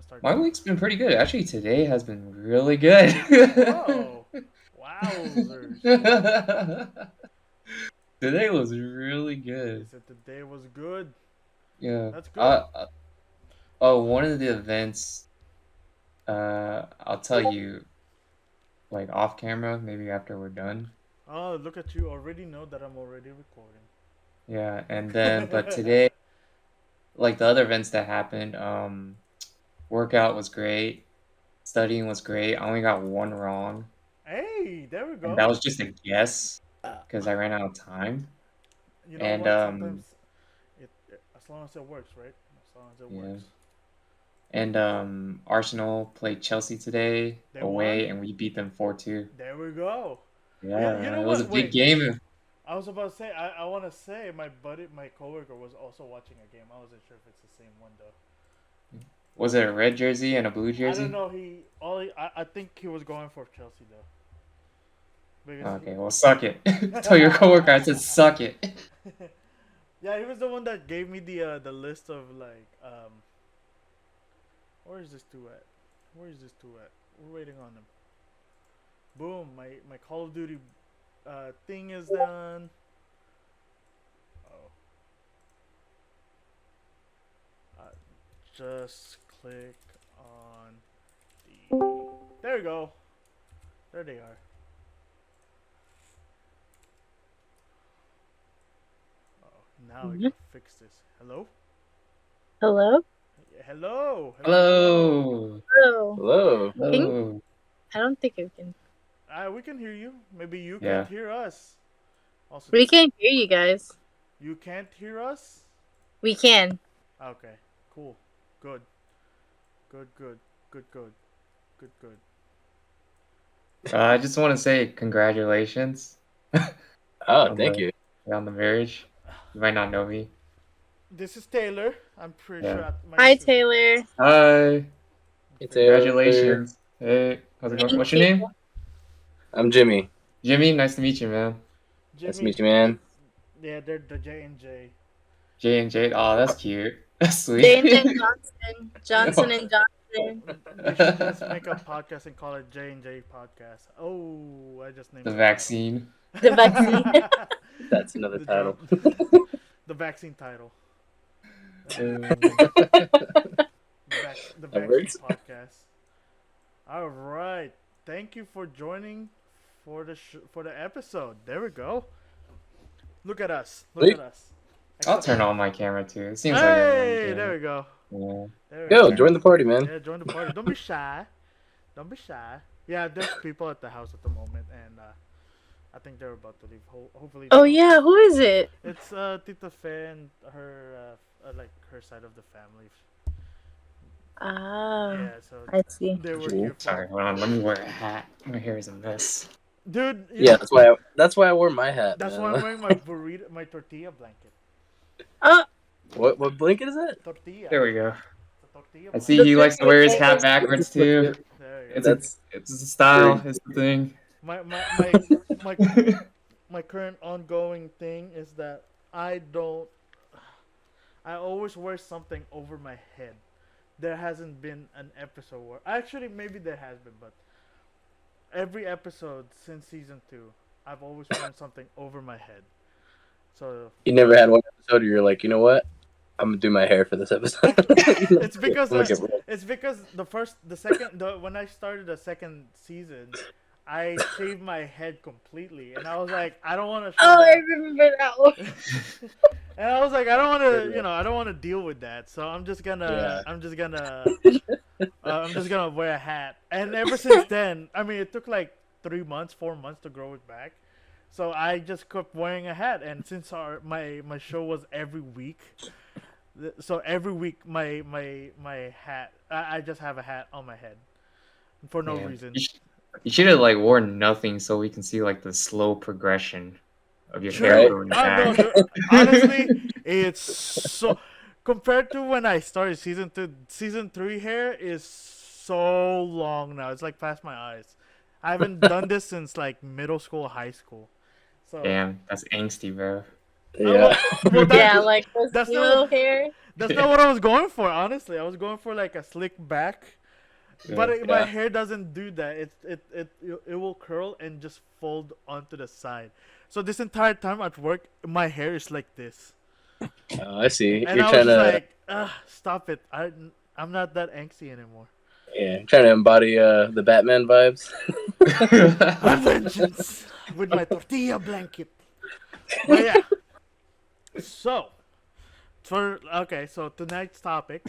start My doing. week's been pretty good. Actually, today has been really good. Whoa, wowzers! Today was really He good. said the day was good. Yeah. That's good. Oh, one of the events, I'll tell you, like off camera, maybe after we're done. Oh, look at you! Already know that I'm already recording. Yeah, and then, but today, like the other events that happened, workout was great, studying was great. I only got one wrong, Hey, there we and that go. was just a guess because I ran out of time. You know And what? Sometimes as long as it works, right? As long as it yeah. works. And Arsenal played Chelsea today They won. away, and we beat them 4-2. There we go. You Yeah, know it was a what? big Wait. game. I was about to say. I want to say my coworker was also watching a game. I wasn't sure if it's the same one though. Was it a red jersey and a blue I don't jersey? know. I think he was going for Chelsea though. Because Okay, well, suck it. Tell your coworker I said suck it. yeah, he was the one that gave me the list of like where is this two at? Where is this two at? We're waiting on him. Boom! My Call of Duty thing is done. Oh, uh, just click on the. There we go. There they are. Oh, now I Mhm. gotta fix this. Hello. Hello? Hello. Hello. Hello. Hello. Hello. Hello. Can Hello. I don't think I can. We can hear you. Maybe you can't Yeah. hear us. Also, We can't hear you guys. you can't hear us. We can. Okay. Cool. Good. Good. Good. Good. Good. Good. Good. I just want to say congratulations Oh, on thank the you. on the marriage. You might not know me. This is Taylor. I'm pretty sure Yeah. my Hi, sister. Taylor. Hi. Hey, Taylor. Congratulations. Hey, how's it going? Thank What's your you. name? I'm Jimmy. Jimmy. Nice to meet you, man. Nice to Jimmy. meet you, man. Yeah, they're the J and J. J and J. Oh, that's cute. That's sweet. J&J Johnson. Johnson and Johnson. They should just make a podcast and call it J and J podcast. Oh, I just named The the vaccine. The vaccine. title. That's another the title. the vaccine title. Uh, The That vaccine works. podcast. All right. Thank you for joining for for the episode. There we go. Look at us. Look Sweet. at us. I'll turn on my camera too. It seems like Hey, everyone's there doing we go. it. There we Yo, go. join the party, man. Yeah, join the party. Don't be shy. Don't be shy. Yeah, there's people at the house at the moment, and I think they're about to leave. Hopefully, they Oh don't. yeah, who is it? It's Tita Fe and her like her side of the family. Ah, Yeah, so I see. they were Cool. here for. Sorry, hold on. Let me wear a hat. My hair is a mess. Dude, Yeah, that's why I wore my hat. that's man. why I'm wearing my burrito, my tortilla blanket. Oh, What blanket is that? Tortilla. There we go. It's a tortilla I blanket. see he likes to wear his hat backwards too. There you go. It's a That's it's a style. It's a thing. My my current ongoing thing is that I don't. I always wear something over my head. There hasn't been an episode where actually maybe there has been, but every episode since season 2, I've always worn something over my head. So you never had one episode where you're like, you know what? I'm gonna do my hair for this episode. it's because Look at real. it's because when I started the second season, I shaved my head completely, and I was like, I don't want to. oh, I remember that one. And I was like, I don't want to, I don't want to deal with that. So I'm just gonna, Yeah. I'm just gonna wear a hat. And ever since then, I mean, it took like 3 months, 4 months to grow it back. So I just kept wearing a hat. And since my show was every week, so every week my hat, I just have a hat on my head for no Man, reason. you should have like worn nothing so we can see like the slow progression of your True. hair growing No, back. honestly, it's so compared to when I started season 2, season 3 hair is so long now. It's like past my eyes. I haven't done this since like middle school, high school. So Damn, that's angsty, bro. Yeah. well, Yeah, like those that's emo the hair. That's not what I was going for, honestly. I was going for like a slick back, but my Yeah. hair doesn't do that. It will curl and just fold onto the side. So this entire time at work, my hair is like this, Oh, I see. and You're I was trying just to, like, stop it. I'm not that angsty anymore. yeah, trying to embody the Batman vibes. A vengeance with my tortilla blanket. But yeah, so so tonight's topic.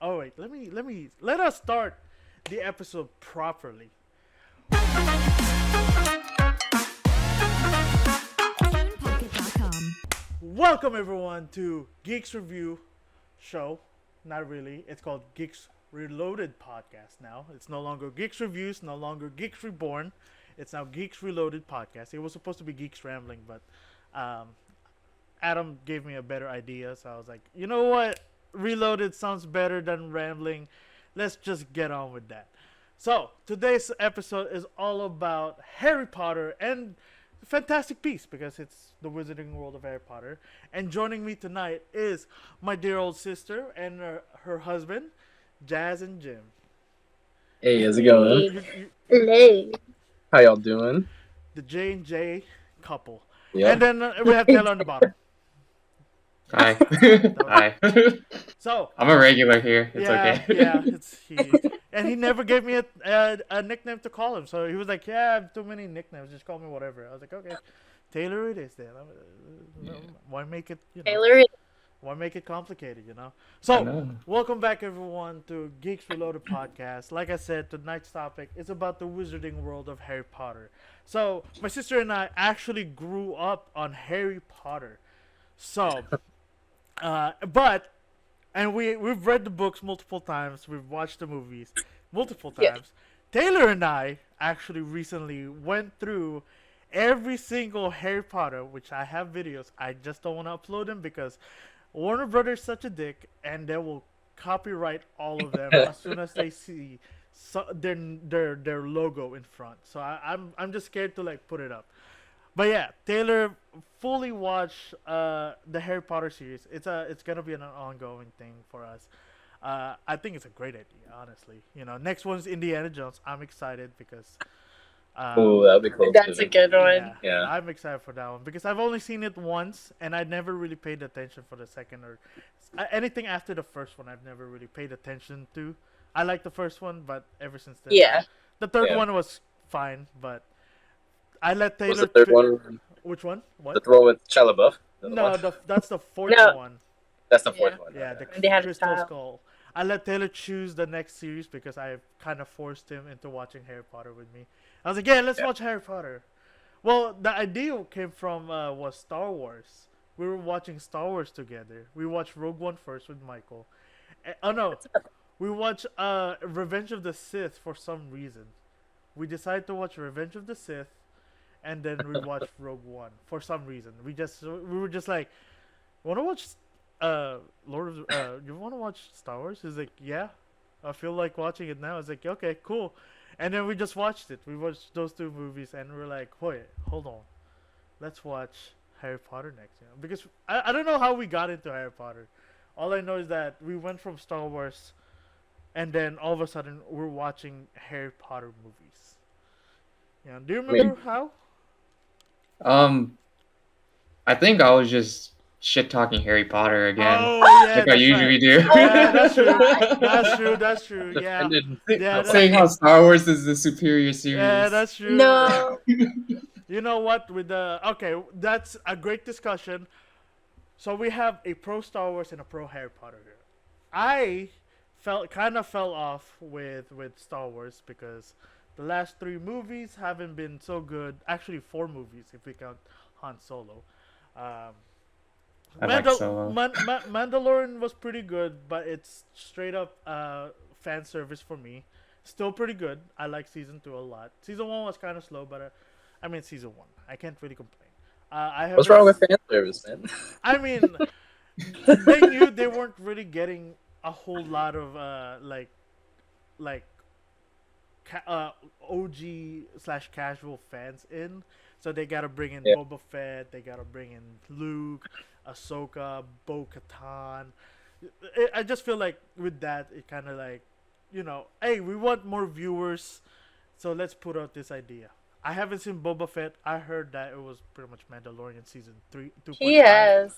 Oh wait, let us start the episode properly. TunePocket.com. Welcome everyone to Geeks Review Show. Not really. It's called Geeks Reloaded Podcast now. It's no longer Geeks Reviews, no longer Geeks Reborn. It's now Geeks Reloaded Podcast. It was supposed to be Geeks Rambling, but um, Adam gave me a better idea, so I was like, you know what? Reloaded sounds better than rambling. Let's just get on with that. So, today's episode is all about Harry Potter and Fantastic Beasts because it's the Wizarding World of Harry Potter. And joining me tonight is my dear old sister and her husband, Jazz and Jim. Hey, how's it going? Hello. How y'all doing? The J&J couple. Yeah. And then we have Taylor on the bottom. Hi. Hi. So, I'm a regular here. It's okay. Yeah, and he never gave me a nickname to call him. So he was like, "Yeah, I have too many nicknames. Just call me whatever." I was like, "Okay, Taylor, it is then. Why make it? Taylor. Why make it complicated? You know." I So, know. welcome back everyone to Geeks Reloaded podcast. Like I said, tonight's topic is about the Wizarding World of Harry Potter. So my sister and I actually grew up on Harry Potter. So, we've read the books multiple times. We've watched the movies multiple Yeah. times. Taylor and I actually recently went through every single Harry Potter, which I have videos. I just don't want to upload them because Warner Brothers such a dick, and they will copyright all of them as soon as they see their logo in front. So I'm just scared to like put it up. But yeah, Taylor fully watched the Harry Potter series. It's gonna be an ongoing thing for us. I think it's a great idea, honestly. You know, next one's Indiana Jones. I'm excited because Oh, that'll be close. That's a good one. Yeah. I'm excited for that one because I've only seen it once and I never really paid attention for the second or anything after the first one. I've never really paid attention to. I like the first one, but ever since then, Yeah. the third Yeah. one was fine, but I let Taylor. What's the third one? Which one? What? The one with Shia LaBeouf? The other No, one? that's the fourth No. one. That's the fourth Yeah. one. Yeah, okay. the They had a Crystal child. Skull. I let Taylor choose the next series because I kind of forced him into watching Harry Potter with me. I was like, yeah, let's watch Harry Potter. Well, the idea came from was Star Wars. We were watching Star Wars together. We watched Rogue One first with Michael. Oh no, we watched Revenge of the Sith for some reason. We decided to watch Revenge of the Sith, and then we watched Rogue One for some reason. We were just like, want to watch you want to watch Star Wars? He's like, yeah, I feel like watching it now. I was like, okay, cool. And then we just watched it. We watched those two movies, and we're like, wait, hold on, let's watch Harry Potter next. You know? Because I don't know how we got into Harry Potter. All I know is that we went from Star Wars, and then all of a sudden we're watching Harry Potter movies. Yeah, do you remember how? I think I was just shit talking Harry Potter again, Oh yeah, like I that's usually right. do. Yeah, that's true. That's true. That's true. Yeah. Defended. Yeah, Saying how Star Wars is the superior series. Yeah, that's true. No. You know what? That's a great discussion. So we have a pro Star Wars and a pro Harry Potter here. I kind of fell off with Star Wars because the last 3 movies haven't been so good. Actually, 4 movies if we count Han Solo. I like Solo. Mandalorian was pretty good, but it's straight up fan service for me. Still pretty good. I like season 2 a lot. Season 1 was kind of slow, but I mean season 1. I can't really complain. What's wrong with fan service, man? I mean, they knew they weren't really getting a whole lot of OG/casual fans in, so they gotta bring in Yeah. Boba Fett, they gotta bring in Luke, Ahsoka, Bo-Katan. I just feel like with that, it kind of like, hey, we want more viewers, so let's put out this idea. I haven't seen Boba Fett. I heard that it was pretty much Mandalorian season 3, He 2.5. has.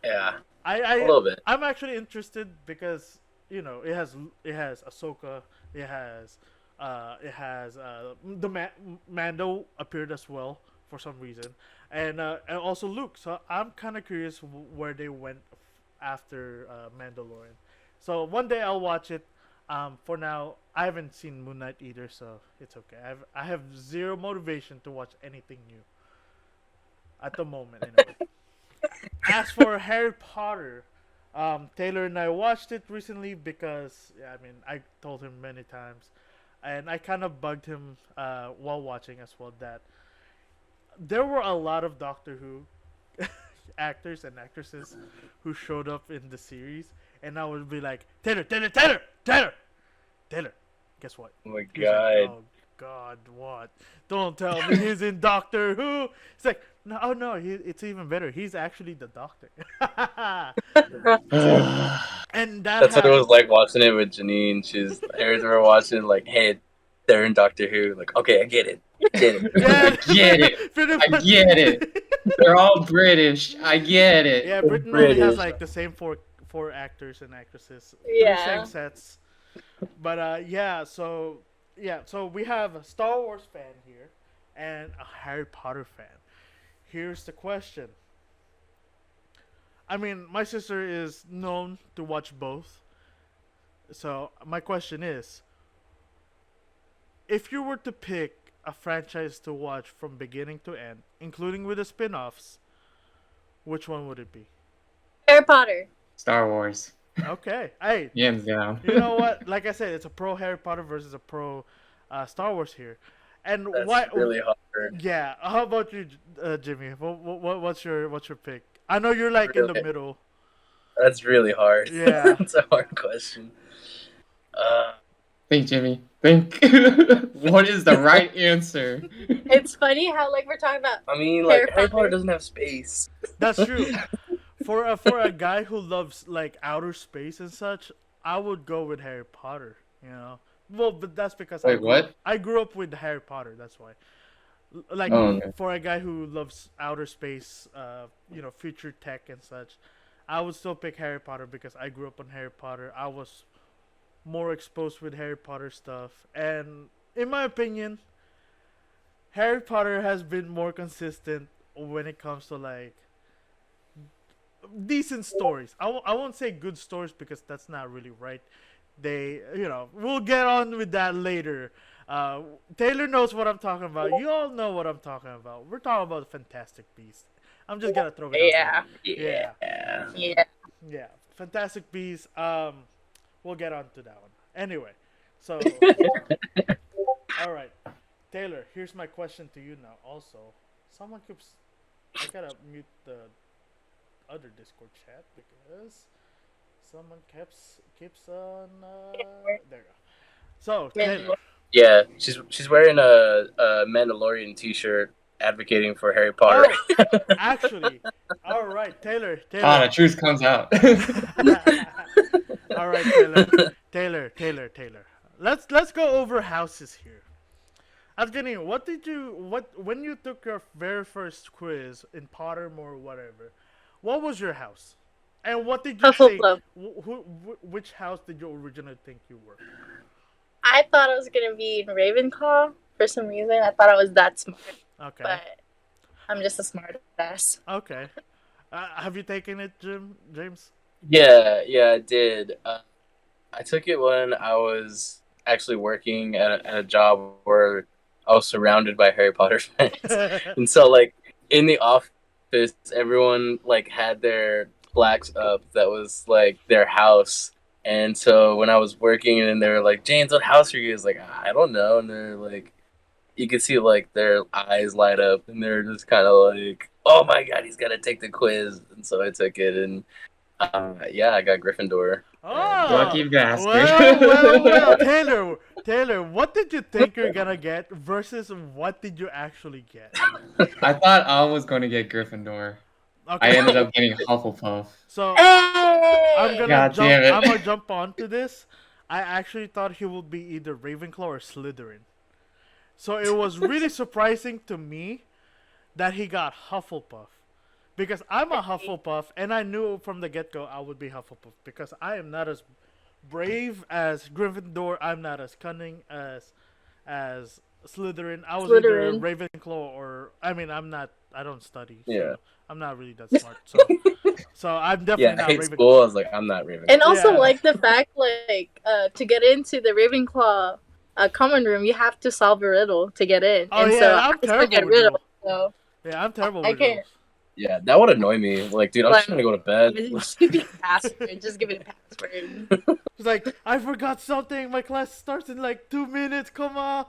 Yeah, I, a I little bit. I'm actually interested because it has Ahsoka, Mando appeared as well for some reason, and also Luke. So I'm kind of curious where they went after Mandalorian. So one day I'll watch it. For now, I haven't seen Moon Knight either, so it's okay. I have zero motivation to watch anything new at the moment. Anyway. As for Harry Potter, Taylor and I watched it recently because, yeah, I mean, I told him many times, and I kind of bugged him while watching as well that there were a lot of Doctor Who actors and actresses who showed up in the series, and I would be like, Taylor, Taylor, Taylor, Taylor, Taylor. Guess what? Oh my He's like, god. oh God, what? Don't tell me he's in Doctor Who. It's like, no, oh no, it's even better. He's actually the Doctor. And that That's what it was like watching it with Janine. Harry's were watching like, hey, they're in Doctor Who. Like, okay, I get it. Get it. Yeah, I get it. pretty I much. get it. They're all British. I get it. Yeah, Britain only has British. like the same four actors and actresses. Yeah. Same sets. But so we have a Star Wars fan here and a Harry Potter fan. Here's the question. I mean, my sister is known to watch both. So my question is, if you were to pick a franchise to watch from beginning to end, including with the spin-offs, which one would it be? Harry Potter. Star Wars. Okay. Hey, Hands down. you know what? Like I said, it's a pro Harry Potter versus a pro Star Wars here. And That's why? really hard. Yeah. How about you, Jimmy? What's your pick? I know you're like in the Really? middle. That's really hard. Yeah. That's a hard question. Think, Jimmy. Think. What is the right answer? It's funny how like we're talking about I mean, like Harry Harry Potter. Potter doesn't have space. That's true. For a guy who loves like outer space and such, I would go with Harry Potter. You know. Well, but that's because Wait, what? I grew up with Harry Potter. That's why. Like Oh, okay. for a guy who loves outer space, future tech and such, I would still pick Harry Potter because I grew up on Harry Potter. I was more exposed with Harry Potter stuff, and in my opinion, Harry Potter has been more consistent when it comes to like decent stories. I won't say good stories because that's not really right. We'll get on with that later. Taylor knows what I'm talking about. You all know what I'm talking about. We're talking about Fantastic Beasts. I'm just gonna throw it out Yeah. there. Yeah. Yeah. Yeah, Fantastic Beasts. We'll get on to that one. Anyway, so all right, Taylor. Here's my question to you now. Also, someone keeps. I gotta mute the other Discord chat because someone keeps on. There you go. So Taylor. Yeah, she's wearing a Mandalorian T-shirt advocating for Harry Potter. Oh, actually, all right, Taylor. Ah, the truth comes out. All right, Taylor. Let's go over houses here. Evgeny, when you took your very first quiz in Pottermore or whatever, what was your house? And what did you think? Hufflepuff. Which house did you originally think you were? I thought I was gonna be in Ravenclaw for some reason. I thought I was that smart, Okay. but I'm just a smart ass. Okay. Have you taken it, James? Yeah, I did. I took it when I was actually working at a job where I was surrounded by Harry Potter fans, and so like in the office, everyone like had their plaques up that was like their house. And so when I was working, and they were like, "James, what house are you?" I was like, "I don't know." And they're like, you could see like their eyes light up, and they're just kind of like, "Oh my god, he's gotta take the quiz." And so I took it, and I got Gryffindor. Oh, Lucky bastard. Well, Taylor, what did you think you're gonna get versus what did you actually get? I thought I was going to get Gryffindor. I Okay. ended up getting Hufflepuff. So I'm Hey! gonna God jump. damn it. I'm gonna jump onto this. I actually thought he would be either Ravenclaw or Slytherin. So it was really surprising to me that he got Hufflepuff. Because I'm a Hufflepuff, and I knew from the get go I would be Hufflepuff. Because I am not as brave as Gryffindor. I'm not as cunning as Slytherin. I was either Slytherin. Ravenclaw or I mean I'm not. I don't study, Yeah. so I'm not really that smart. So I'm definitely Yeah, I not hate school. Ravenclaw. I was like, I'm not Raven. And also, Yeah. like, the fact, like, to get into the Ravenclaw common room, you have to solve a riddle to get in. Oh And so yeah, I'm I suck terrible at with riddles, riddles. so Yeah, I'm terrible I with riddles. can't. Yeah, that would annoy me. Like, dude, I'm just trying to go to bed. Just give me a password. Just give me a password. It's like I forgot something. My class starts in like 2 minutes. Come on.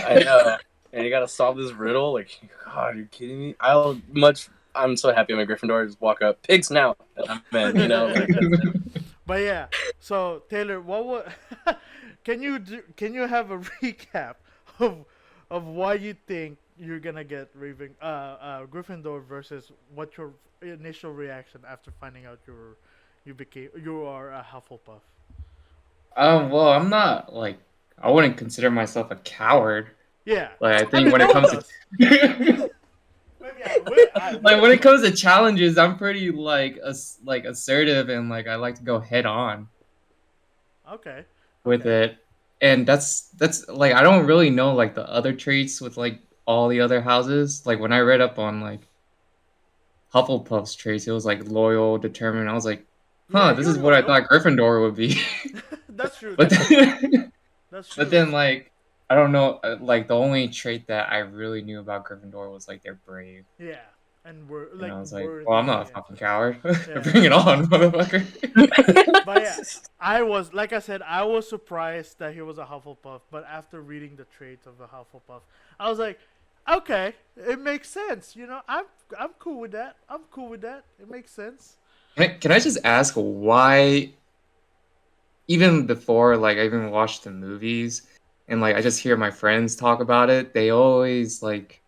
I know. And you gotta solve this riddle? Like, God, are you kidding me? I'm so happy I'm a Gryffindor. Just walk up, pig snout, and I'm in, you know? Like, that's it. But yeah, so Taylor, can you have a recap of why you think you're gonna get Gryffindor versus what your initial reaction after finding out you are a Hufflepuff? Well, I'm not like I wouldn't consider myself a coward. Yeah, Like I I think mean when no it one comes does. to Maybe I like when it comes to challenges, I'm pretty like assertive and like I like to go head on okay. with Okay. it. And that's like I don't really know like the other traits with like all the other houses. Like when I read up on like Hufflepuff's traits, it was like loyal, determined. I was like, Yeah, this you're is what I loyal. thought Gryffindor would be. That's true. But That's true. then, That's true. but then like I don't know, like the only trait that I really knew about Gryffindor was like they're brave. Yeah, and we're And like I was like, worthy. well, I'm not a Yeah. fucking coward. Yeah. Bring it on, motherfucker. But yeah, I was like I said, I was surprised that he was a Hufflepuff. But after reading the traits of a Hufflepuff, I was like, okay, it makes sense. You know, I'm cool with that. I'm cool with that. It makes sense. Can I just ask why, even before like I even watched the movies and like I just hear my friends talk about it, they always like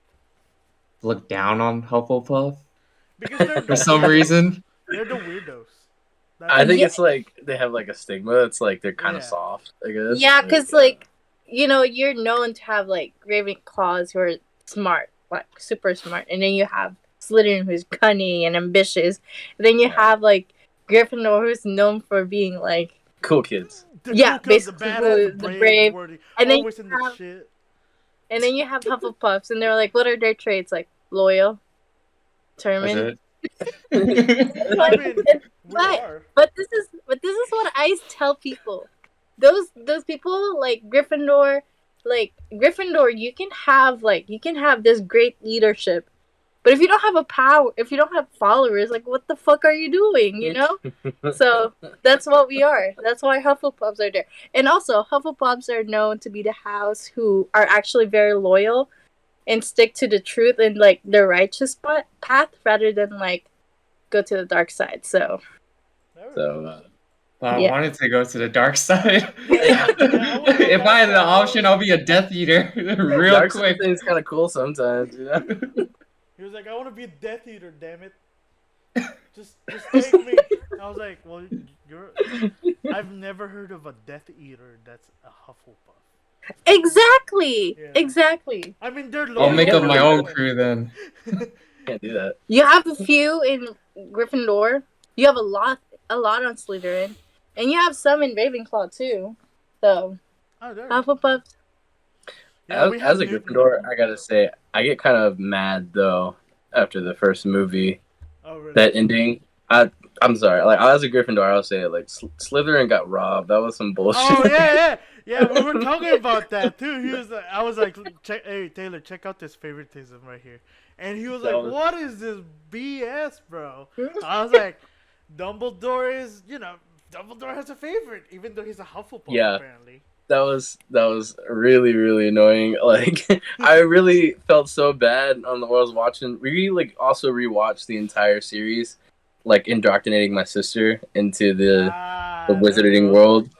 look down on Hufflepuff Because they're for the some weirdos. reason. They're the weirdos. I think Yeah. it's like they have like a stigma. It's like they're kind of Yeah. soft, I guess. Yeah, because, like, you know, you're known to have, like, Ravenclaws who are smart, like, super smart. And then you have Slytherin who's cunning and ambitious. And then you Yeah. have, like, Gryffindor who's known for being, like, cool kids. The Yeah, cool kids, the basically badass, the the brave, brave. worthy, And then always in the have- shit. and then you have Hufflepuffs, and they're like, what are their traits? Like, loyal, determined. That's I it. mean, we But- are. But this is what I tell people. Those people like Gryffindor, you can have this great leadership. But if you don't have if you don't have followers, like what the fuck are you doing, you know? So that's what we are. That's why Hufflepuffs are there. And also Hufflepuffs are known to be the house who are actually very loyal and stick to the truth and like the righteous path rather than like go to the dark side. So There we go. So, But I Yeah. wanted to go to the dark side. Yeah, I wanna go If I had the dark side. option, I'll be a Death Eater real dark quick. thing's kind of cool sometimes, you know? He was like, I want to be a Death Eater, damn it. Just take me. I was like, well, I've never heard of a Death Eater that's a Hufflepuff. exactly. Yeah. Exactly. I mean, they're I'll loyal. make up my but- own crew then. Can't do that. You have a few in Gryffindor. You have a lot on Slytherin, and you have some in Ravenclaw too. So Oh, there. Hufflepuff. Yeah, we have as a Newton. Gryffindor, I gotta say, I get kind of mad though after the first movie. Oh, really? That ending, I'm sorry. Like as a Gryffindor, I'll say it. Like Slytherin got robbed. That was some bullshit. Oh yeah. We were talking about that too. I was like, hey Taylor, check out this favoritism right here, and he was That like, was- what is this BS, bro? I was like, Dumbledore has a favorite, even though he's a Hufflepuff Yeah. apparently. That was really really annoying. Like I really felt so bad on the what I was watching. We like also rewatched the entire series, like indoctrinating my sister into the There you wizarding go. world.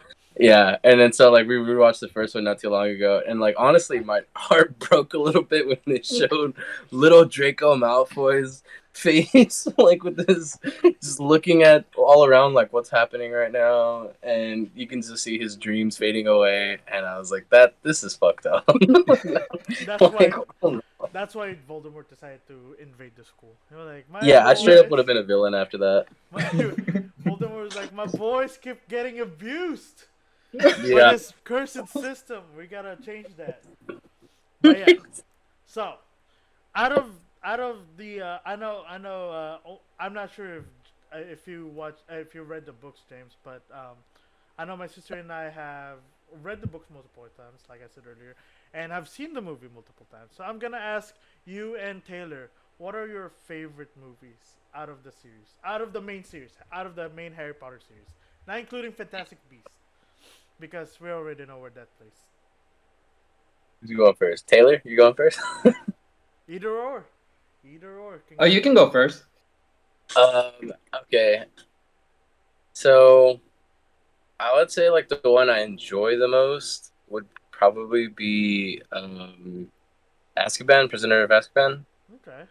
Yeah, and then so like we rewatched the first one not too long ago, and like honestly, my heart broke a little bit when they showed little Draco Malfoy's face, like with this, just looking at all around, like what's happening right now, and you can just see his dreams fading away. And I was like, "That this is fucked up." That's Like, why oh, no. that's why Voldemort decided to invade the school. You know, like my Yeah, I straight up boys, would have been a villain after that. my Voldemort was like my boys keep getting abused by Yeah, this cursed system. We gotta change that. But yeah, so out of out of the I know I'm not sure if you watch if you read the books, James, but I know my sister and I have read the books multiple times, like I said earlier, and I've seen the movie multiple times. So I'm gonna ask you and Taylor, what are your favorite movies out of the series, out of the main series, out of the main Harry Potter series, not including Fantastic Beasts, because we already know where that plays. who's going first? Taylor, you going first? Either or, either or can Oh, go. you can go first. Okay, so I would say like the one I enjoy the most would probably be Azkaban, Prisoner of Azkaban. Okay.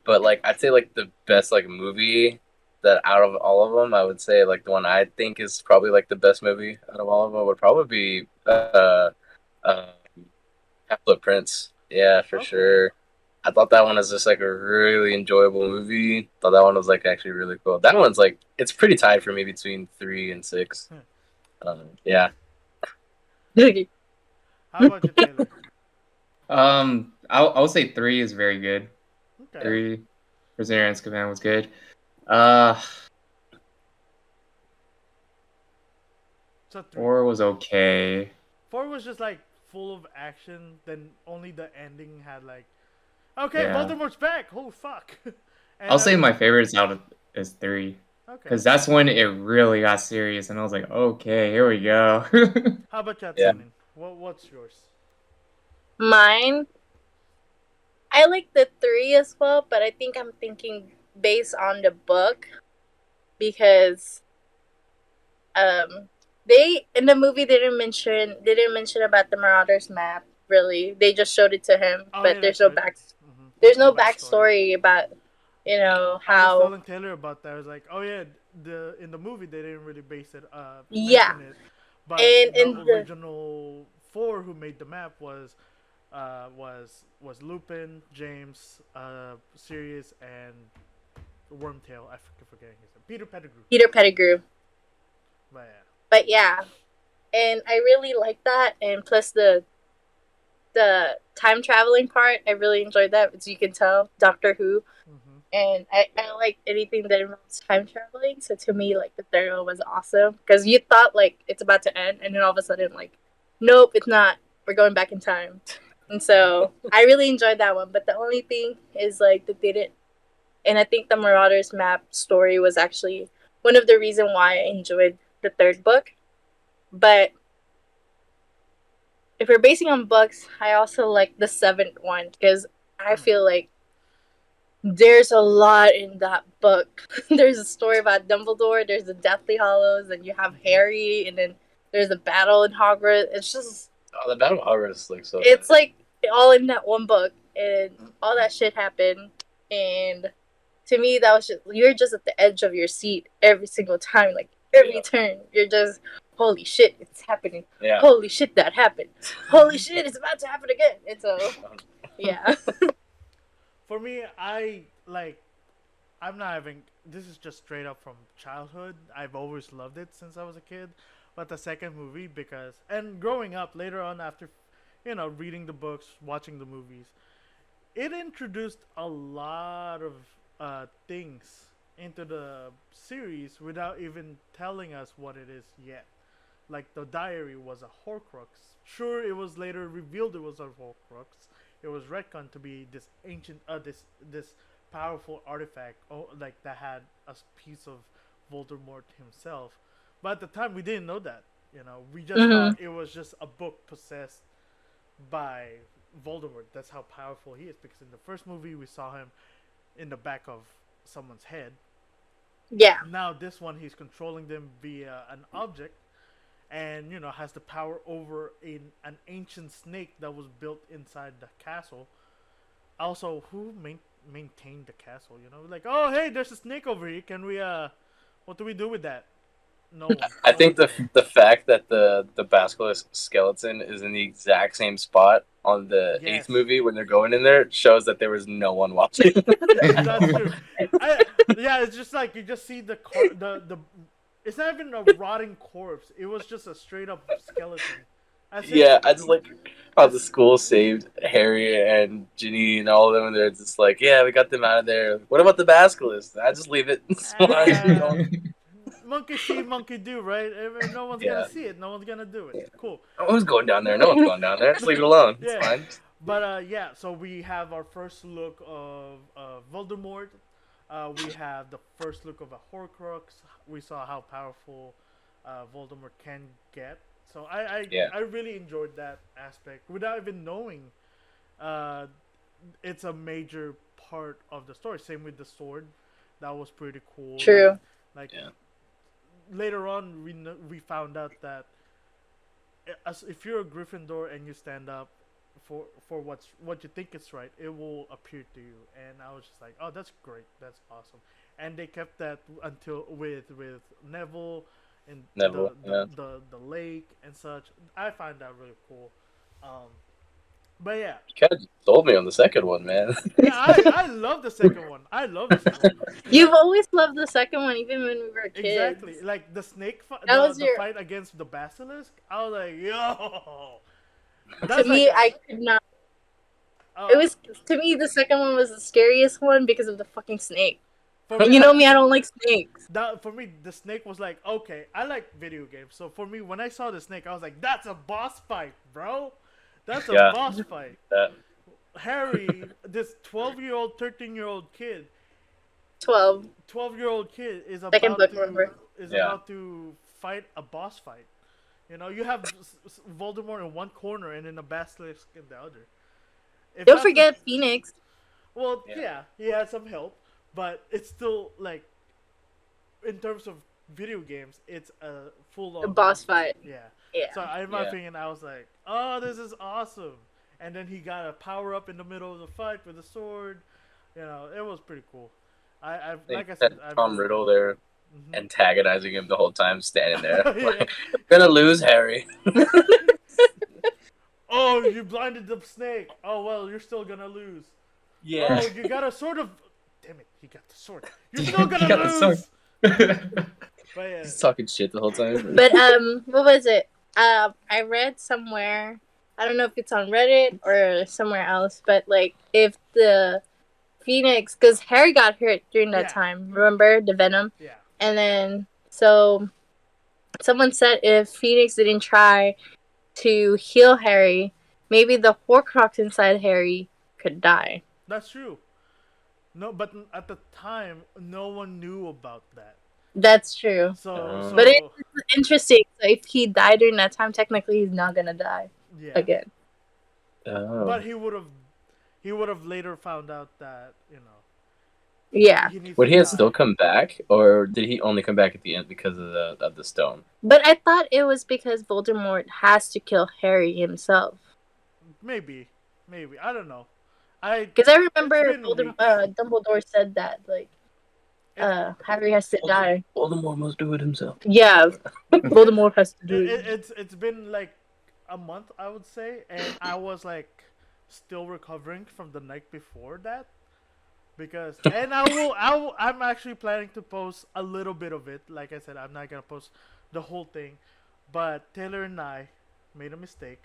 But like I'd say like the best like movie that out of all of them, I would say like the one I think is probably like the best movie out of all of them would probably be uh Half-Blood Prince. Yeah, for Okay. sure. I thought that one was just like a really enjoyable movie. Thought that one was like actually really cool. That one's like it's pretty tied for me between 3 and 6. Yeah. How about you, Taylor? I would say three is very good. Okay. Three, Prisoner of Azkaban was good. Uh, So three. four was okay. Four was just like full of action. Then only the ending had like, okay, Yeah, Voldemort's back. Oh fuck. I'll and say my favorites out of is three okay. because that's when it really got serious, and I was like, okay, here we go. How about you, Yeah. Tsenin? What's yours? Mine, I like the three as well, but I think I'm thinking based on the book because they in the movie they didn't mention about the Marauders map really. They just showed it to him, Oh but yeah, that's right. there's No no backstory. backstory about I was how. telling Taylor about that. I was like, oh yeah, the in the movie they didn't really base it Yeah, mention it, but and the in the original four who made the map was Lupin, James, Sirius, and Wormtail. I keep forgetting his name. Peter Pettigrew. Peter Pettigrew. But yeah. But yeah, and I really like that, and plus the time traveling part, I really enjoyed that. As you can tell, Doctor Who, Mm-hmm. and I like anything that involves time traveling. So to me, like the third one was awesome because you thought like it's about to end, and then all of a sudden, like, nope, it's not. We're going back in time, and so I really enjoyed that one. But the only thing is like that they didn't, and I think the Marauders map story was actually one of the reason why I enjoyed the third book. But if we're basing on books, I also like the seventh one because I feel like there's a lot in that book. There's a story about Dumbledore, there's the Deathly Hollows, and you have Mm-hmm. Harry, and then there's a battle in Hogwarts. It's just, Oh, the Battle of Hogwarts like so it's good. like all in that one book, and all that shit happened. And to me, that was just, you're just at the edge of your seat every single time, like every Yeah. turn. You're just, holy shit, it's happening. Yeah. Holy shit, that happened. Holy shit, it's about to happen again. And so, yeah. For me, I like. I'm not having. This is just straight up from childhood. I've always loved it since I was a kid. But the second movie, because and growing up later on after, reading the books, watching the movies, it introduced a lot of things into the series without even telling us what it is yet. Like the diary was a Horcrux. Sure, it was later revealed it was a Horcrux. It was retconned to be this ancient, this powerful artifact, like that had a piece of Voldemort himself. But at the time, we didn't know that. We just Hmm. thought it was just a book possessed by Voldemort. That's how powerful he is. Because in the first movie, we saw him in the back of someone's head. Yeah. Now this one, he's controlling them via an object, and has the power over an ancient snake that was built inside the castle. Also, who maintain the castle. You know, like, oh hey, there's a snake over here. Can we what do we do with that? No one. I No one think the did. the fact that the basilisk skeleton is in the exact same spot on the eighth Yes, movie when they're going in there shows that there was no one watching. that's true. I, yeah, it's just like you just see the. It's not even a rotting corpse. It was just a straight up skeleton. That's Yeah, it. I just like how the school saved Harry and Ginny and all of them, and they're just like, yeah, we got them out of there. What about the basilisk? I just leave it. It's fine. Uh, monkey see, monkey do, right? No one's gonna Yeah. see it. No one's gonna do it. Cool. No one's going down there. No one's going down there. Just leave it alone. It's Yeah. fine. But yeah, so we have our first look of Voldemort. We have the first look of a Horcrux. We saw how powerful Voldemort can get. So Yeah. I really enjoyed that aspect without even knowing uh, it's a major part of the story. Same with the sword. That was pretty cool. True. Like Yeah. later on, we found out that if you're a Gryffindor and you stand up for what you think is right, it will appear to you. And I was just like, oh, that's great, that's awesome. And they kept that until with Neville and Neville, yeah. the lake and such. I find that really cool. Um, but yeah, You kind of sold me on the second one, man. yeah, I love the second one. I love the second one. You've always loved the second one, even when we were kids. Exactly, like the snake That was the your- fight against the basilisk. I was like, yo. To That's me, like, I could not. uh, It was to me the second one was the scariest one because of the fucking snake. for And me, you know me, I don't like snakes. for me, the snake was like, okay, I like video games. So for me, when I saw the snake, I was like, that's a boss fight, bro. That's a Yeah. boss fight. That- Harry, this 12-year-old, 13-year-old kid, 12. 12-year-old kid is Second about book, to remember? Yeah. about to fight a boss fight. You know, you have Voldemort in one corner and then the basilisk in the other. If Don't that's the- forget Phoenix. Well, Yeah. yeah, he had some help, but it's still like, in terms of video games, it's a full-on The boss fight. Yeah. Yeah. So in my Yeah. opinion, I was like, oh, this is awesome. And then he got a power up in the middle of the fight with a sword. You know, it was pretty cool. I They like I had said, I've Tom Riddle there Mhm. antagonizing him the whole time, standing there. Yeah. Like, gonna lose, Harry. Oh, you blinded the snake. Oh well, you're still gonna lose. Yeah. Oh, you got a sort of. Damn it, he got the sword. You're still He gonna got the lose. sword. But yeah, He's talking shit the whole time. But what was it? I read somewhere. I don't know if it's on Reddit or somewhere else, but like if the Phoenix, because Harry got hurt during that Yeah. time. Remember the venom, yeah. and then so someone said if Phoenix didn't try to heal Harry, maybe the Horcrux inside Harry could die. That's true. No, but at the time, no one knew about that. That's true. So But it's interesting. So if he died during that time, technically he's not gonna die yeah. again. Oh. But he would have later found out that Yeah. he needs Would to he have die. still come back, or did he only come back at the end because of the stone? But I thought it was because Voldemort has to kill Harry himself. Maybe I don't know. I Because I remember It's been weeks. Dumbledore said that, like, It's- Harry has to die. Voldemort must do it himself. Yeah, Voldemort has to do it. it's been like a month, I would say, and I was like still recovering from the night before that because and I'm actually planning to post a little bit of it. Like I said, I'm not gonna post the whole thing, but Taylor and I made a mistake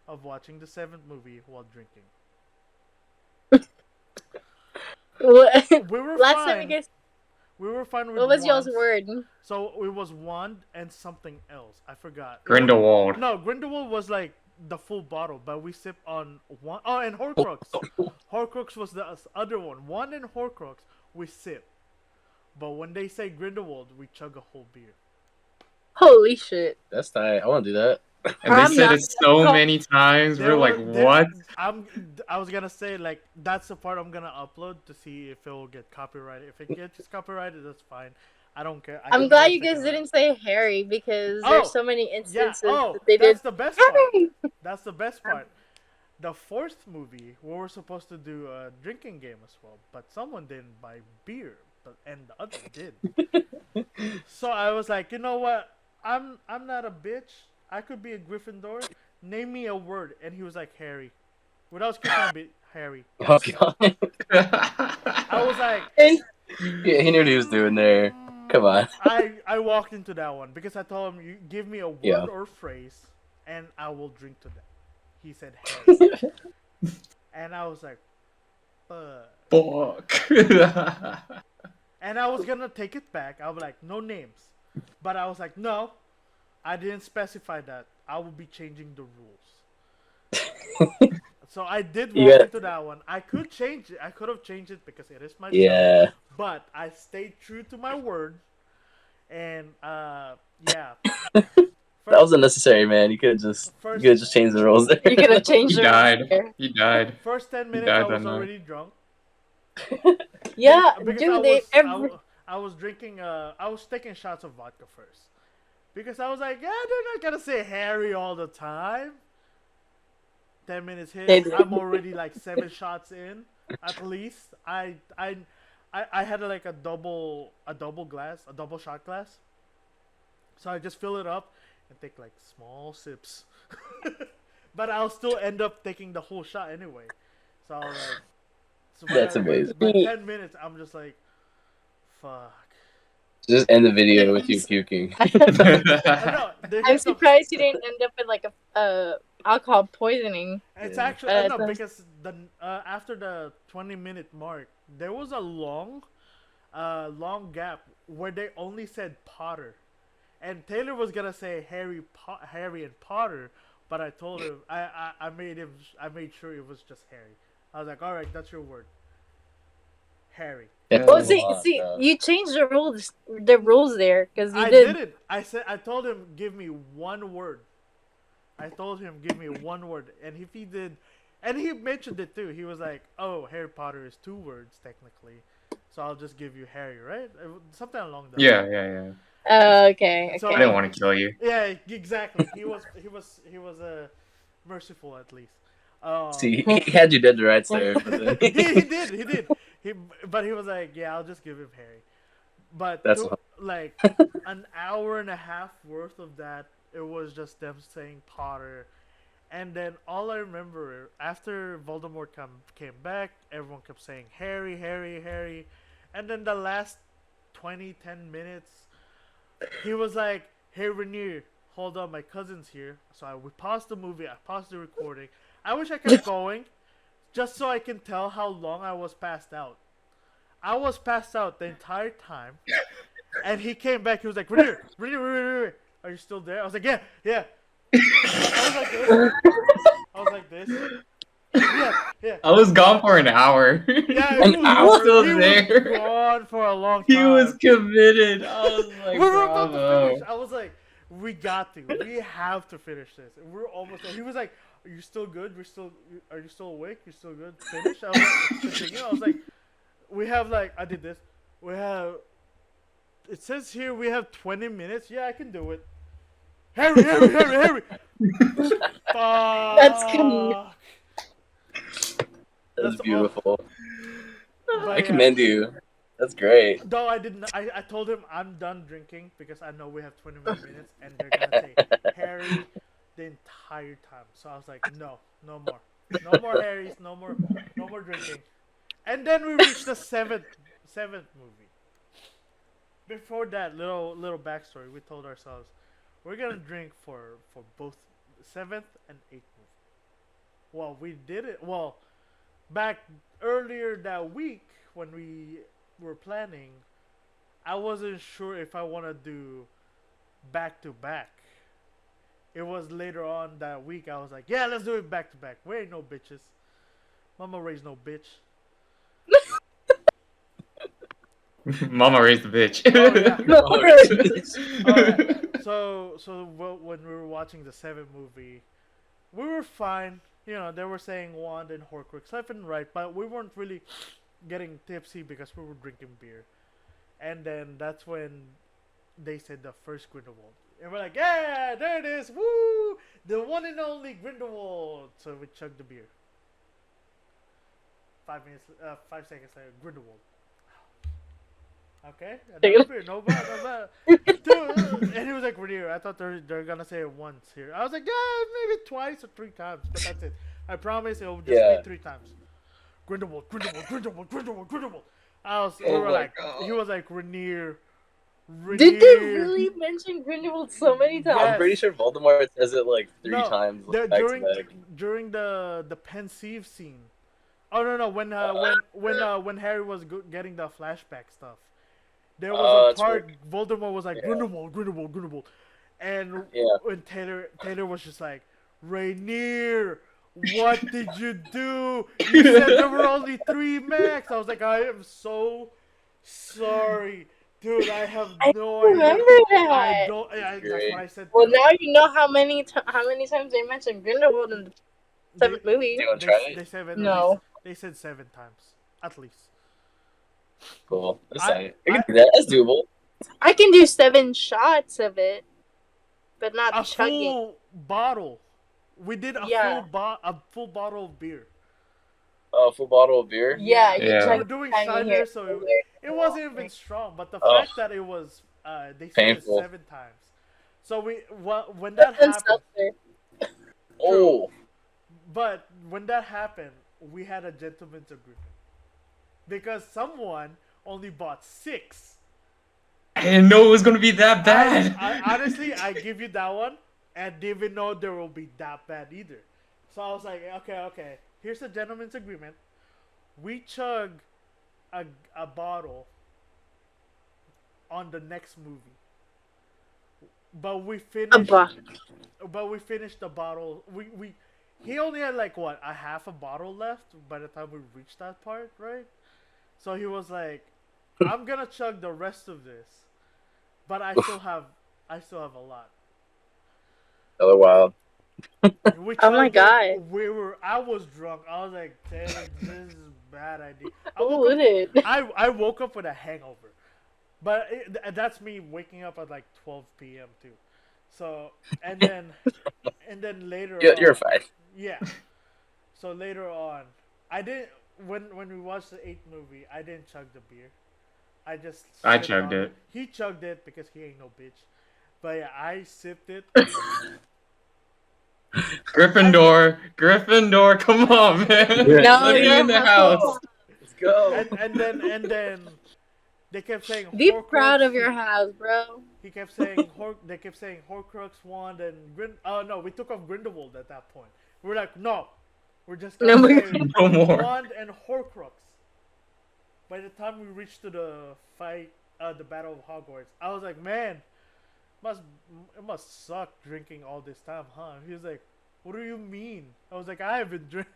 of watching the 7th movie while drinking. What? We were Last fine. time, I guess, We were fine with what was y'all's wands. word? So it was wand and something else. I forgot. Grindelwald. No, Grindelwald was like the full bottle, but we sipped on one. Oh, and Horcrux. Horcrux was the other one. Wand and Horcrux, we sip. But when they say Grindelwald, we chug a whole beer. Holy shit. That's tight. I want to do that. And they I'm said not- it so many times. They We're like, were- what? I was gonna say like that's the part I'm gonna upload to see if it will get copyrighted. If it gets copyrighted, that's fine. I don't care. I I'm can glad always you take guys it out. didn't say Harry because Oh, there's so many Yeah. instances Oh, that they that's did the best part. Harry. That's the best part. the fourth movie, we were supposed to do a drinking game as well, but someone didn't buy beer, and the other did. So I was like, you know what? I'm not a bitch. I could be a Gryffindor. Name me a word, and he was like Harry. Without skipping a beat, Harry. Oh god. I was like, Yeah, he knew what he was doing there. Come on. I walked into that one because I told him, you give me a Yeah. word or phrase, and I will drink to that. He said Harry, and I was like, fuck. Fuck. And I was gonna take it back. I was like, no names, but I was like, no, I didn't specify that. I will be changing the rules. So I did walk Yeah. into that one. I could change it. I could have changed it because it is my show. Yeah. But I stayed true to my word. And yeah. That was unnecessary, man. You could have just changed the rules there. You could have changed He it. died. He died. First 10 He minutes died I that was night. already drunk. Yeah, Because dude, I was drinking I was taking shots of vodka first. Because I was like, yeah, they're not gonna say Harry all the time. 10 minutes They hit. did. I'm already like 7 shots in, at least. I had like a double glass, a double shot glass. So I just fill it up and take like small sips. But I'll still end up taking the whole shot anyway. So I was like, That's amazing. By 10 minutes, I'm just like, fuck. Just end the video with you puking. I know. I'm surprised you didn't end up with like a alcohol poisoning. It's Yeah. actually I know That's- because the after the 20-minute mark, there was a long gap where they only said Potter, and Taylor was gonna say Harry and Potter, but I told him I made sure it was just Harry. I was like, all right, that's your word, Harry. That's Well, a lot, see, bro. you changed the rules there because you I did. didn't. I told him give me one word. I told him give me one word, and if he did, and he mentioned it too. He was like, "Oh, Harry Potter is 2 words technically, so I'll just give you Harry, right? Something along that." Yeah, yeah, yeah. Okay, So I okay. didn't want to kill you. Yeah, exactly. He was merciful at least. See, he had you dead to rights there. But then... he did. But he was like, "Yeah, I'll just give him Harry." But That's like an hour and a half worth of that, it was just them saying Potter, and then all I remember after Voldemort came back, everyone kept saying Harry, Harry, Harry, and then the last 10 minutes, he was like, "Hey Rainier, hold on, my cousin's here." So we paused the movie, I paused the recording. I wish I kept going, just so I can tell how long I was passed out. I was passed out the entire time, and he came back. He was like, Rainier, Rainier, are you still there? I was like, yeah, yeah. I was like this. I was like this. Yeah, yeah. I was gone for an hour. Yeah, An he was hour? gone. Still He there. was gone for a long He time. was committed. I was like, We were about to bravo. finish. I was like, we got to. We have to finish this. And we're almost there. He was like, are you still good? Are you still awake? You're still good? Finish? I was like, continue. I was like, we have like, I did this. We have, it says here we have 20 minutes. Yeah, I can do it. Harry, Harry, Harry, Harry. That's good. Fuck. That's That's beautiful. But I yeah. commend you. That's great. No, I didn't. I told him I'm done drinking because I know we have 20 more minutes and they're gonna say Harry the entire time. So I was like, no more Harrys, no more drinking. And then we reached the seventh movie. Before that, little backstory. We told ourselves we're gonna drink for both 7th and 8th movie. Well, we did it. Well, back earlier that week when we were planning, I wasn't sure if I want to do back to back. It was later on that week I was like, yeah, let's do it back to back. We ain't no bitches. Mama raised no bitch. Mama raised the bitch. Oh, yeah. Alright. So when we were watching the 7th movie, we were fine. You know, they were saying Wand and Horcrux left and right, but we weren't really getting tipsy because we were drinking beer. And then that's when they said the first Grindelwald. And we're like, yeah, there it is. Woo! The one and only Grindelwald. So we chugged the beer. 5 minutes, 5 seconds later, Grindelwald. Okay, Take another it. beer, no bad, no bad. Dude, and he was like, Rainier, I thought they're gonna say it once here. I was like, yeah, maybe twice or 3 times, but that's it. I promise it'll just Yeah. be 3 times. Grindelwald, Grindelwald, Grindelwald, Grindelwald, Grindelwald. We Oh were my like, God. he was like, Rainier, Did they Rainier. really mention Grindelwald so many times? I'm Yes. pretty sure Voldemort says it like 3 No, times the, back during to back. during the pensive scene. Oh no, when Harry was getting the flashback stuff, there was a That's part right. Voldemort was like Yeah. Grindelwald, Grindelwald, Grindelwald, and Yeah. when Taylor was just like, Rainier, what did you do? You said there were only 3 max. I was like, I am so sorry, dude. I have I no idea. remember I that. don't. That's what I said. Well, too. now you know how many times they mentioned Grindelwald in the They- 7th movie. Do you want to try They it? said No. They said 7 times at least. Cool. That's I- fine. We can do that. That's doable. I can do 7 shots of it, but not A chugging. full bottle. We did a Yeah. full bottle of beer. Full bottle of beer. Yeah, you Yeah. We were chug doing tiny cider, hair. so it wasn't even strong. But the Ugh. fact that it was, they said Painful. it 7 times. So when that That's happened, seltzer. Oh. but when that happened, we had a gentleman's agreement because someone only bought 6. I didn't know it was gonna be that bad. I honestly, I give you that one, and didn't even know there will be that bad either. So I was like, okay. Here's a gentleman's agreement. We chug a bottle on the next movie, but we A finished. bottle. But we finished the bottle. He only had like what, a half a bottle left by the time we reached that part, right? So he was like, I'm gonna chug the rest of this, but I still have a lot. Hella wild. We Oh my chugged God. it. I was drunk. I was like, Taylor, this is a bad idea. I Who woke would up, it? I woke up with a hangover, but that's me waking up at like 12 p.m. too. So and then later You're on, fine. yeah. So later on, I didn't when we watched the 8th movie, I didn't chug the beer. I just I sipped chugged on it. He chugged it because he ain't no bitch. But yeah, I sipped it. Gryffindor, come on, man. Yeah. No, Let me you're in the a house. Hufflepuff. Let's go. and then they kept saying Be Horcrux. proud of your house, bro. He kept saying they kept saying Horcrux wand and no, we took off Grindelwald at that point. We're like, no, we're just gonna No, say No more. wand and Horcrux. By the time we reached to the fight, the Battle of Hogwarts, I was like, man, it must suck drinking all this time, huh? He was like, what do you mean? I was like, I haven't drank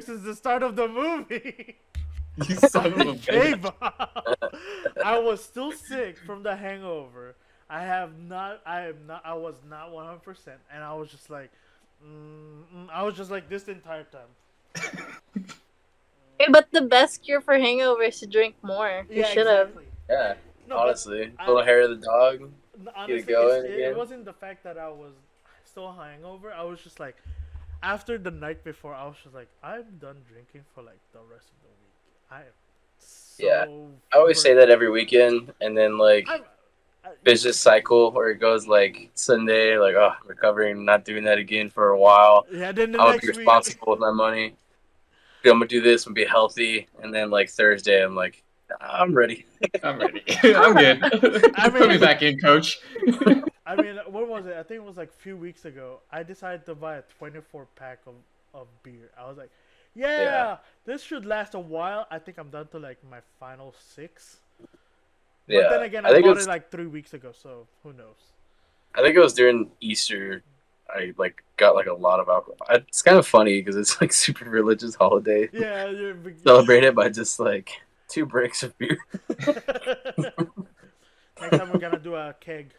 since the start of the movie. You son of a I bitch. gave up. I was still sick from the hangover. I was not 100%, and I was just like, this the entire time. Hey, but the best cure for hangover is to drink more. You Yeah, should have. exactly. Yeah. No, but Honestly, I- little hair of the dog. honestly, going it again? wasn't the fact that I was still hangover. I was just like, after the night before, I was just like, I'm done drinking for like the rest of the week. I am so. Yeah. I always say that every weekend, and then like I'm, vicious cycle where it goes like Sunday, like oh, I'm recovering, not doing that again for a while. yeah. Then the I'm gonna next be week, responsible with my money. I'm gonna do this and be healthy, and then like Thursday, I'm like, I'm ready. I'm ready. I'm good. I Put me mean- back in, coach. I mean, what was it? I think it was like a few weeks ago. I decided to buy a 24 pack of beer. I was like, yeah, this should last a while. I think I'm down to like my final 6. Yeah. But then again, I I think bought it was. it like 3 weeks ago, so who knows? I think it was during Easter. I like got like a lot of alcohol. It's kind of funny because it's like super religious holiday. Yeah, Celebrate it by just like 2 bricks of beer. Next time we're gonna do a keg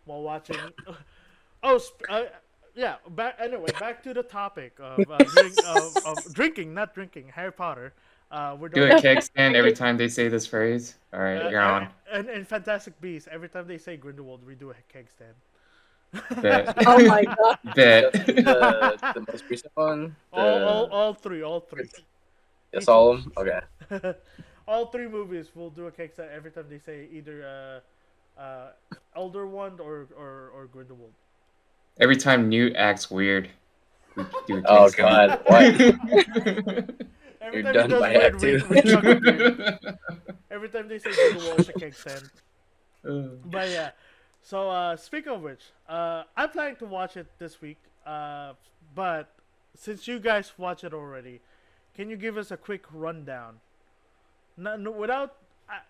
while watching. Yeah. Back to the topic of drinking, not drinking. Harry Potter. We're Do doing a keg stand every time they say this phrase. All right, you're on. And Fantastic Beasts. Every time they say Grindelwald, we do a keg stand. Bet. Oh my god. Bet. That's the most recent one. all three, all three. That's Each all one. of them. Okay. All three movies will do a cake set every time they say either Elder Wand or Grindelwald. Every time Newt acts weird, we do a Oh kickstand. God, what? Every You're time he done does by weird Act Two. rechuckle. Every time they say Grindelwald, it's a cake stand. Uh, But yeah. So speaking of which, I'm planning to watch it this week. But since you guys watch it already, can you give us a quick rundown? No, without,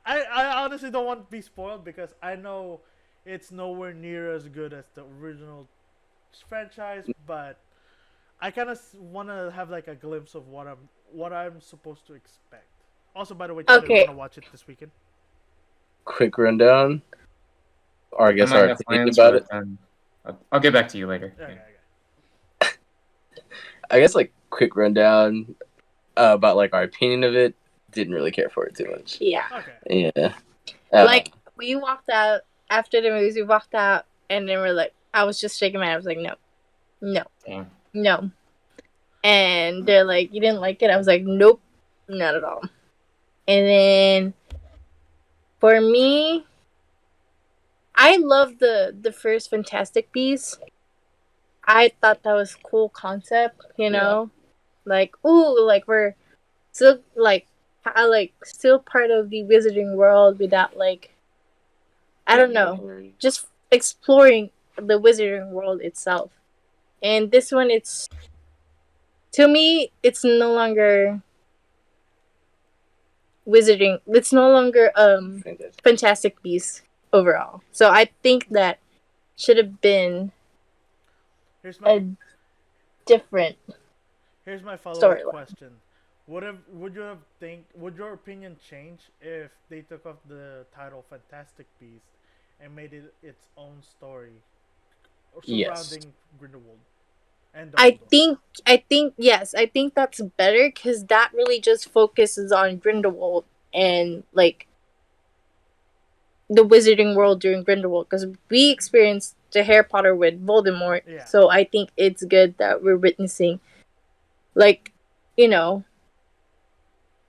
I honestly don't want to be spoiled because I know it's nowhere near as good as the original franchise. But I kind of want to have like a glimpse of what I'm supposed to expect. Also, by the way, Tyler, you Okay. want to watch it this weekend? Quick rundown, or I I guess might our have opinion plans, about it. but I'll get back to you later. Okay, Yeah. okay. I guess like quick rundown about like our opinion of it. Didn't really care for it too much. Yeah. Okay. Yeah. Like we walked out after the movies. We walked out, and then we're like, I was just shaking my head. I was like, no, no, Damn. no. And they're like, you didn't like it? I was like, nope, not at all. And then for me, I love the first Fantastic Beasts. I thought that was cool concept, you know, like ooh, like we're still like still part of the wizarding world without like I don't know, just exploring the wizarding world itself. And this one, it's to me, it's no longer wizarding. It's no longer Fantastic Beasts overall. So I think that should have been Here's my a different here's my follow up storyline. question. Would your opinion change if they took off the title Fantastic Beast and made it its own story Yes. surrounding Grindelwald and I Dumbledore? think yes, I think that's better because that really just focuses on Grindelwald and like the wizarding world during Grindelwald because we experienced the Harry Potter with Voldemort. Yeah. So I think it's good that we're witnessing, like, you know,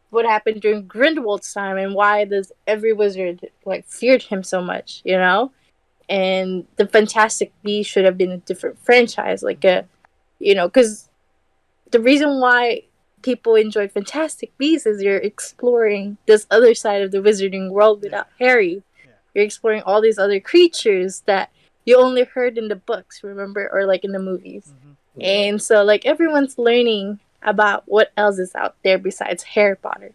what happened during Grindelwald's time and why does every wizard like feared him so much, you know? And the Fantastic Beasts should have been a different franchise, like a, you know, because the reason why people enjoyed Fantastic Beasts is you're exploring this other side of the wizarding world without Harry. Yeah. You're exploring all these other creatures that you only heard in the books, remember, or like in the movies. Mm-hmm. And so, like, everyone's learning about what else is out there besides Harry Potter.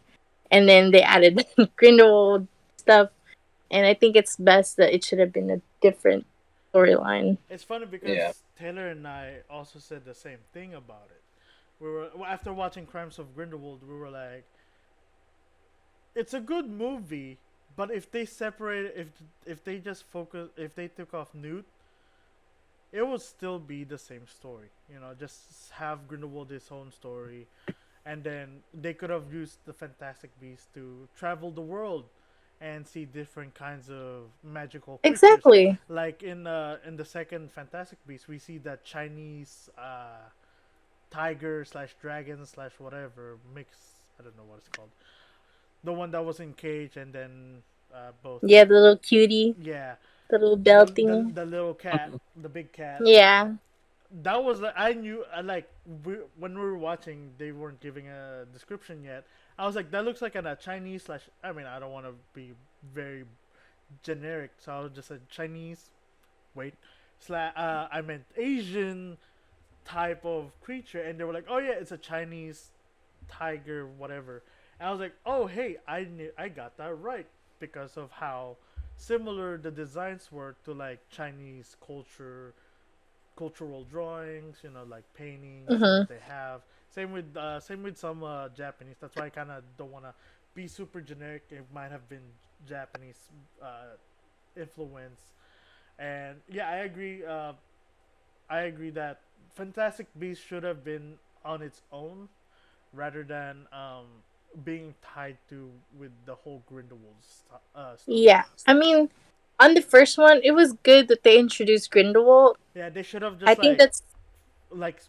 And then they added Grindelwald stuff. And I think it's best that it should have been a different storyline. It's funny because Taylor and I also said the same thing about it. We were after watching Crimes of Grindelwald, we were like, it's a good movie, but if they separate, if they just focus, if they took off Newt, it would still be the same story. You know, just have Grindelwald his own story, and then they could have used the Fantastic Beasts to travel the world and see different kinds of magical creatures. Exactly. Like in the second Fantastic Beast, we see that Chinese tiger slash dragon slash whatever mix. I don't know what it's called. The one that was in cage and then both. Yeah, the little cutie, Yeah. the little bell The, thing. the little cat, the big cat. Yeah. That was I knew like when we were watching, they weren't giving a description yet. I was like, that looks like a Chinese slash. I mean, I don't want to be very generic, so I was just a Chinese. Wait, I meant Asian type of creature, and they were like, oh yeah, it's a Chinese tiger, whatever. And I was like, oh hey, I got that right because of how similar the designs were to like Chinese cultural drawings, you know, like paintings that they have. Same with some Japanese. That's why I kind of don't want to be super generic. It might have been Japanese influence, and yeah, I agree. I agree that Fantastic Beasts should have been on its own rather than being tied to with the whole Grindelwald story. Yeah. I mean, on the first one, it was good that they introduced Grindelwald. Yeah, they should have I just think that's like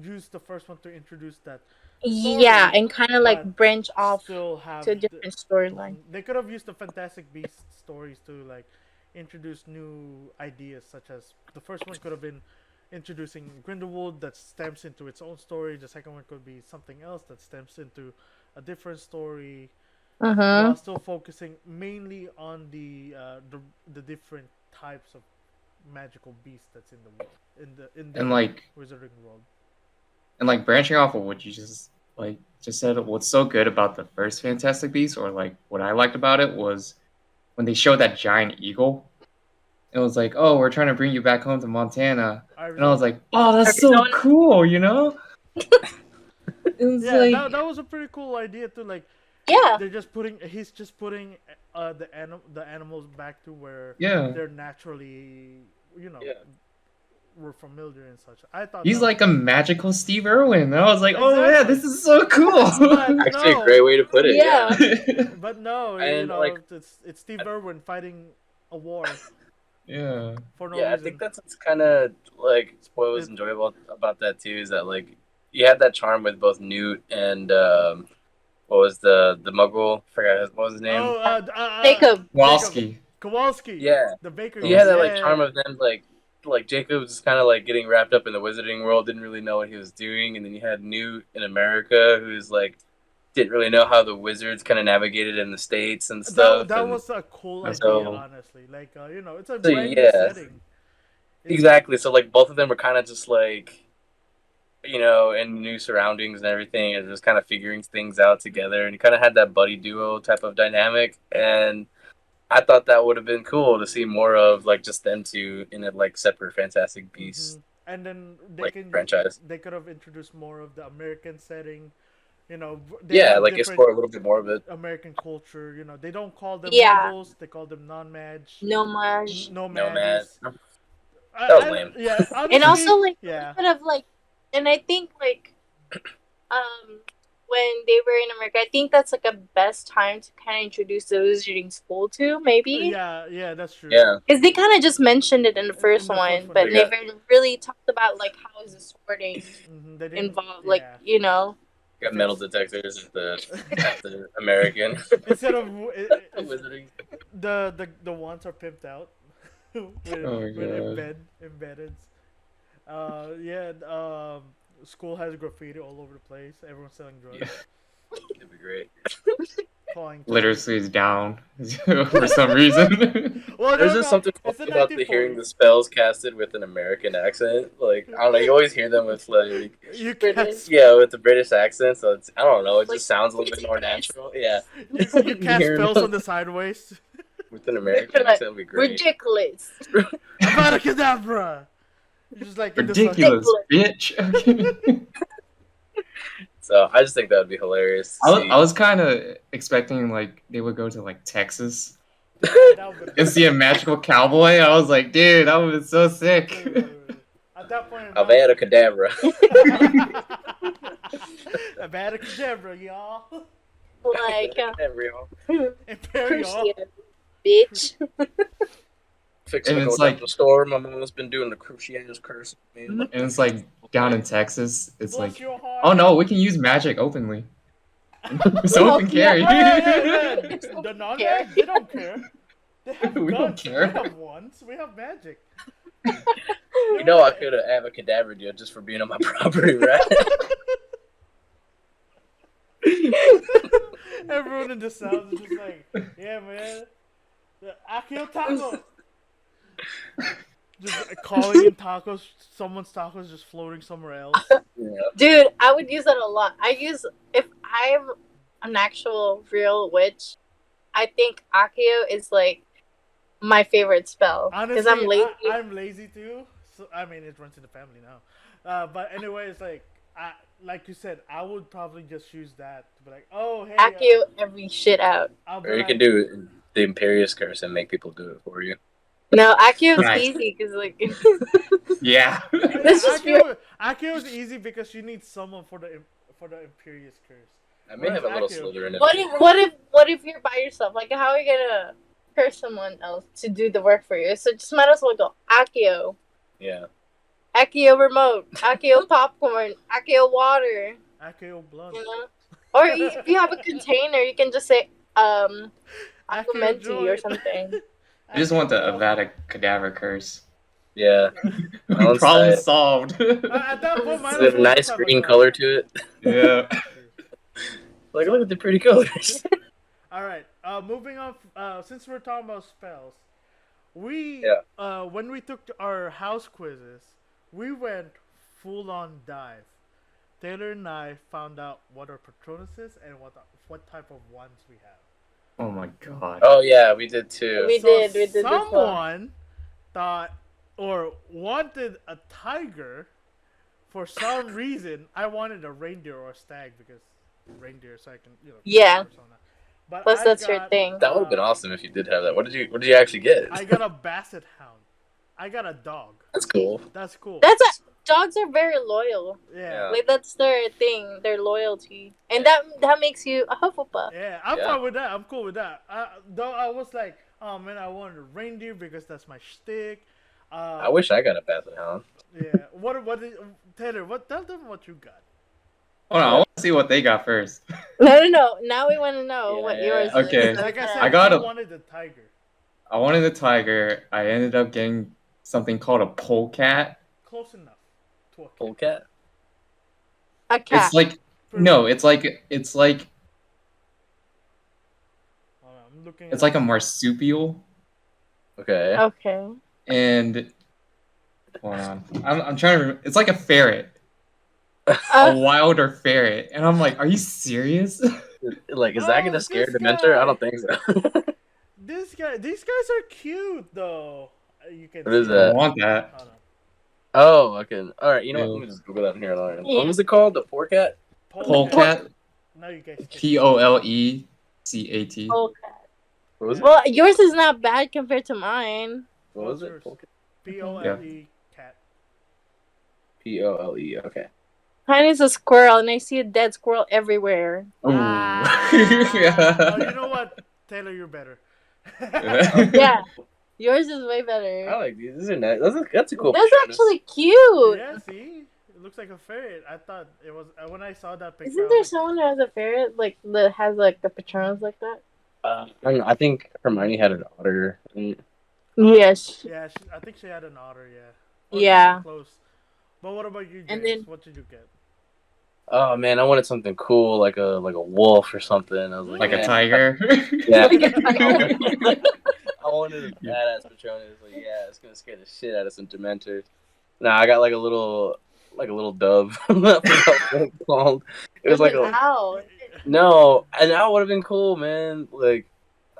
used the first one to introduce that yeah, story, and kind of like but branch off still have to a different storyline. they could have used the Fantastic Beasts stories to like introduce new ideas, such as the first one could have been introducing Grindelwald that stems into its own story. The second one could be something else that stems into a different story, Mm-hmm. while still focusing mainly on the different types of magical beasts that's in the world in And the like Wizarding world. branching off of what you just said, what's so good about the first Fantastic Beasts, or like what I liked about it, was when they showed that giant eagle. It was like, oh, we're trying to bring you back home to Montana, and I was Arizona. like, oh, that's so Arizona. cool, you know? It was Yeah, like, that was a pretty cool idea too. Like Yeah. he's just putting the animals back to where yeah, they're naturally, you know, Yeah. were familiar and such. I thought he's that was like a magical Steve Irwin. I was like, oh yeah, exactly, this is so cool. but Actually, a no, great way to put it. Yeah. Yeah. but no, you And know, like, it's Steve Irwin fighting a war yeah, for no yeah, I reason. think that's kind of like what was enjoyable about that too, is that like you had that charm with both Newt and what was the Muggle? Forgot what was his name. Oh, Jacob. Walski. Kowalski, Yeah, the baker. you had Yeah, that like yeah, charm yeah. of them like Jacob was kind of like getting wrapped up in the wizarding world, didn't really know what he was doing, and then you had Newt in America, who's like didn't really know how the wizards kind of navigated in the states and stuff, That and was a cool That's idea, cool. honestly. Like, you know, it's a so brand new yeah, setting. It's exactly. So like both of them were kind of just like in new surroundings and everything, and just kind of figuring things out together, and you kind of had that buddy duo type of dynamic, and I thought that would have been cool to see more of, like just them two in a like separate Fantastic Beasts and then like franchise. they could have introduced more of the American setting. You know, they Yeah, have like different explore a little bit more of it. American culture. You know, they don't call them Yeah. muggles; they call them non-mage, Nomage. No, man, nomadis. that was lame. Yeah, And honestly, also like a yeah, little bit of like, and I think like when they were in America, I think that's like a best time to kind of introduce the Wizarding School too, maybe. yeah, that's true. Yeah, Because they kind of just mentioned it in the first the first one, one, but yeah. never really talked about like how is the sorting They didn't involved, like yeah. you know. got metal detectors at the American Instead of wizarding. the wands are pimped out with, Oh my with God. embedded. Yeah. School has graffiti all over the place. Everyone's selling drugs, Yeah, it'd be great. calling. Literacy is down for some reason. Well, There's just something it's the funny about hearing 1940s. the spells casted with an American accent. Like I don't know, you always hear them with like You British. can't. with the British accent, so it's I don't know, it Like, just sounds a little bit more natural. Yeah, You cast Hearing spells them on the sideways. with an American Like, accent would be great. ridiculous. Abracadabra. You're just like in the sun. Ridiculous, bitch. So I just think that would be hilarious to see. I was kind of expecting like they would go to like Texas That would've been- and see a magical cowboy. I was like, dude, that would be so sick. At that point, Avada Kedavra. Abracadabra, y'all. Like Everyone. Imperial. Cruciate, bitch. Fixing And to go it's down like- to the store. My mom's been doing the Cruciatus curse. Man. And it's like down in Texas, it's Bless like, your heart. oh no, we can use magic openly. So open carry. Yeah. The non-mag, they don't care. They have We guns. don't care. We have wands. We have magic. You know I could have avocadavered you just for being on my property, right? Everyone in the South is just like, yeah, man. I kill taco. Just calling in tacos, someone's tacos just floating somewhere else. Yeah. Dude, I would use that a lot. If I'm an actual real witch, I think Accio is like my favorite spell. Because Honestly, I'm lazy. I'm lazy too. So I mean, it runs in the family now. But anyway, it's like you said, I would probably just use that to be like, oh hey, Accio every shit out. I'll be Or you like, can do the Imperious curse and make people do it for you. No, Accio is Nice. easy because like Yeah. This is Akio is easy because you need someone for the Imperious curse. I may have a little Whereas Accio- Slytherin in what me. if what if you're by yourself? Like how are you gonna curse someone else to do the work for you. So just might as well go Akio. Yeah. Akio remote, Akio popcorn, Akio water. Akio blunt. You know? Or if you have a container, you can just say Akio Aquamenti or joint. something. I just want the Avada Kedavra curse. Yeah. Balance Problem diet. solved. At that point, might Is as it a well nice just have a green gun. color to it? Yeah. Like, look at the pretty colors. All right. Moving on. Since we're talking about spells, when we took our house quizzes, we went full on dive. Taylor and I found out what our Patronuses and what type of wands we have. Oh my god. Oh yeah, we did too. We did this one. Someone thought or wanted a tiger. For some reason, I wanted a reindeer or a stag because reindeer, so I can Yeah. persona. But Plus, that's your thing. That would have been awesome if you did have that. What did you actually get? I got a basset hound. I got a dog. That's cool. That's cool. Dogs are very loyal. Yeah. Like that's their thing, their loyalty, and that makes you a Hufflepuff. Yeah, I'm fine with that. I'm cool with that. Though I was like, oh man, I wanted a reindeer because that's my shtick. I wish I got a basset hound. Yeah. Taylor? Tell them what you got. Hold on, I want to see what they got first. No. Now we want to know what yours is. Okay. Like I said, I wanted the tiger. I wanted the tiger. I ended up getting something called a polecat. Close enough to a cat. Polecat? A cat. It's like no, it's like I'm looking. it's like a marsupial. Okay. Okay. And hold on, I'm trying to remember. It's like a ferret, a wilder ferret, and I'm like, are you serious? Like, is that gonna scare this Dementor? guy. I don't think so. These guys are cute though. You can. What is see that? I want that. Hold on. Oh, okay. All right. You know what? Let me just Google that in here. Yeah. What was it called? The polecat? Polecat. Now you guys. Polecat. Okay. What was it? Well, yours is not bad compared to mine. What was it? yours? Polecat. Pole cat. Pole. Okay. Mine is a squirrel, and I see a dead squirrel everywhere. Ooh. Oh, you know what, Taylor, you're better. Yeah, yours is way better. I like these. These are nice. That's a cool. That's picture. actually cute. Yeah, see, it looks like a ferret. I thought it was when I saw that picture. Isn't there someone who has a ferret like that has like the Patronus like that? I don't know. I think Hermione had an otter. Yes. Yeah, I think she had an otter. Yeah. Yeah. Close. But what about you, James? And then- What did you get? Oh man, I wanted something cool, like a wolf or something. I was Like man, a tiger. Yeah. Like a tiger. I wanted a badass Patronus. Like, yeah, it's gonna scare the shit out of some Dementors. Nah, I got like a little dove. I forgot what it's called. It was like a Ow. no, and that would have been cool, man. Like,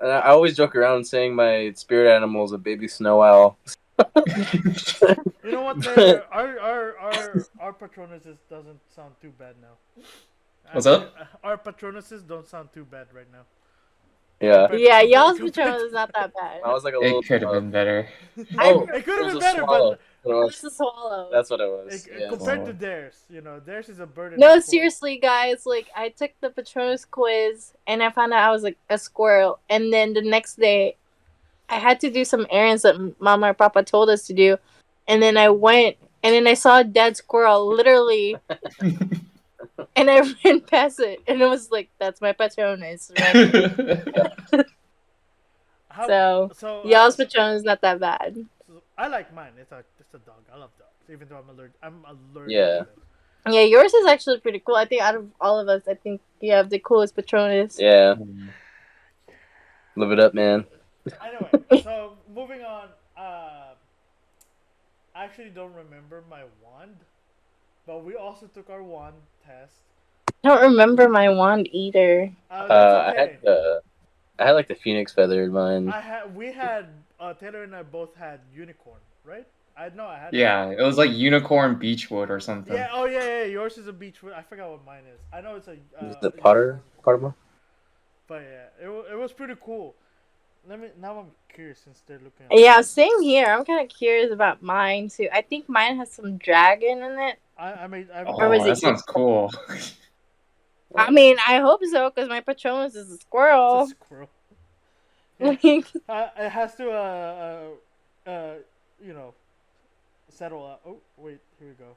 and I always joke around saying my spirit animal is a baby snow owl. You know what, Taylor? Our Patronuses doesn't sound too bad now. What's up? Our Patronuses don't sound too bad right now. Yeah, Yeah, y'all's Patronus is not that bad. I was like a little. It could have been better. Oh, It could have it was been a better, swallow. It's a swallow. That's what it was. Yeah. compared to theirs, theirs is a bird. and a No, squirrel. seriously, guys. Like, I took the Patronus quiz, and I found out I was like a squirrel. And then the next day, I had to do some errands that Mama or Papa told us to do. And then I went, and then I saw a dead squirrel, literally. And I ran past it, and it was like, that's my Patronus. Right? So, y'all's Patronus is not that bad. So I like mine. It's a dog. I love dogs, even though I'm allergic. Yeah. To them. Yeah, yours is actually pretty cool. I think out of all of us, I think you have the coolest Patronus. Yeah. Live it up, man. Anyway, so moving on. I actually don't remember my wand, but we also took our wand test. I don't remember my wand either. That's I okay. had like the phoenix feather in mine. We had Taylor and I both had unicorn, right? I had. Yeah, it was like unicorn beechwood or something. Yeah. Oh yeah. Yours is a beechwood. I forgot what mine is. I know it's a. Is it Potter? Pottermore? But yeah, it was pretty cool. Now I'm curious since they're looking at Yeah, same here. I'm kind of curious about mine too. I think mine has some dragon in it. I Or was Oh, it that sounds cool. I mean, I hope so because my Patronus is a squirrel. It's a squirrel. Yeah. Like, It has to uh, you know, settle out. Oh wait, here we go.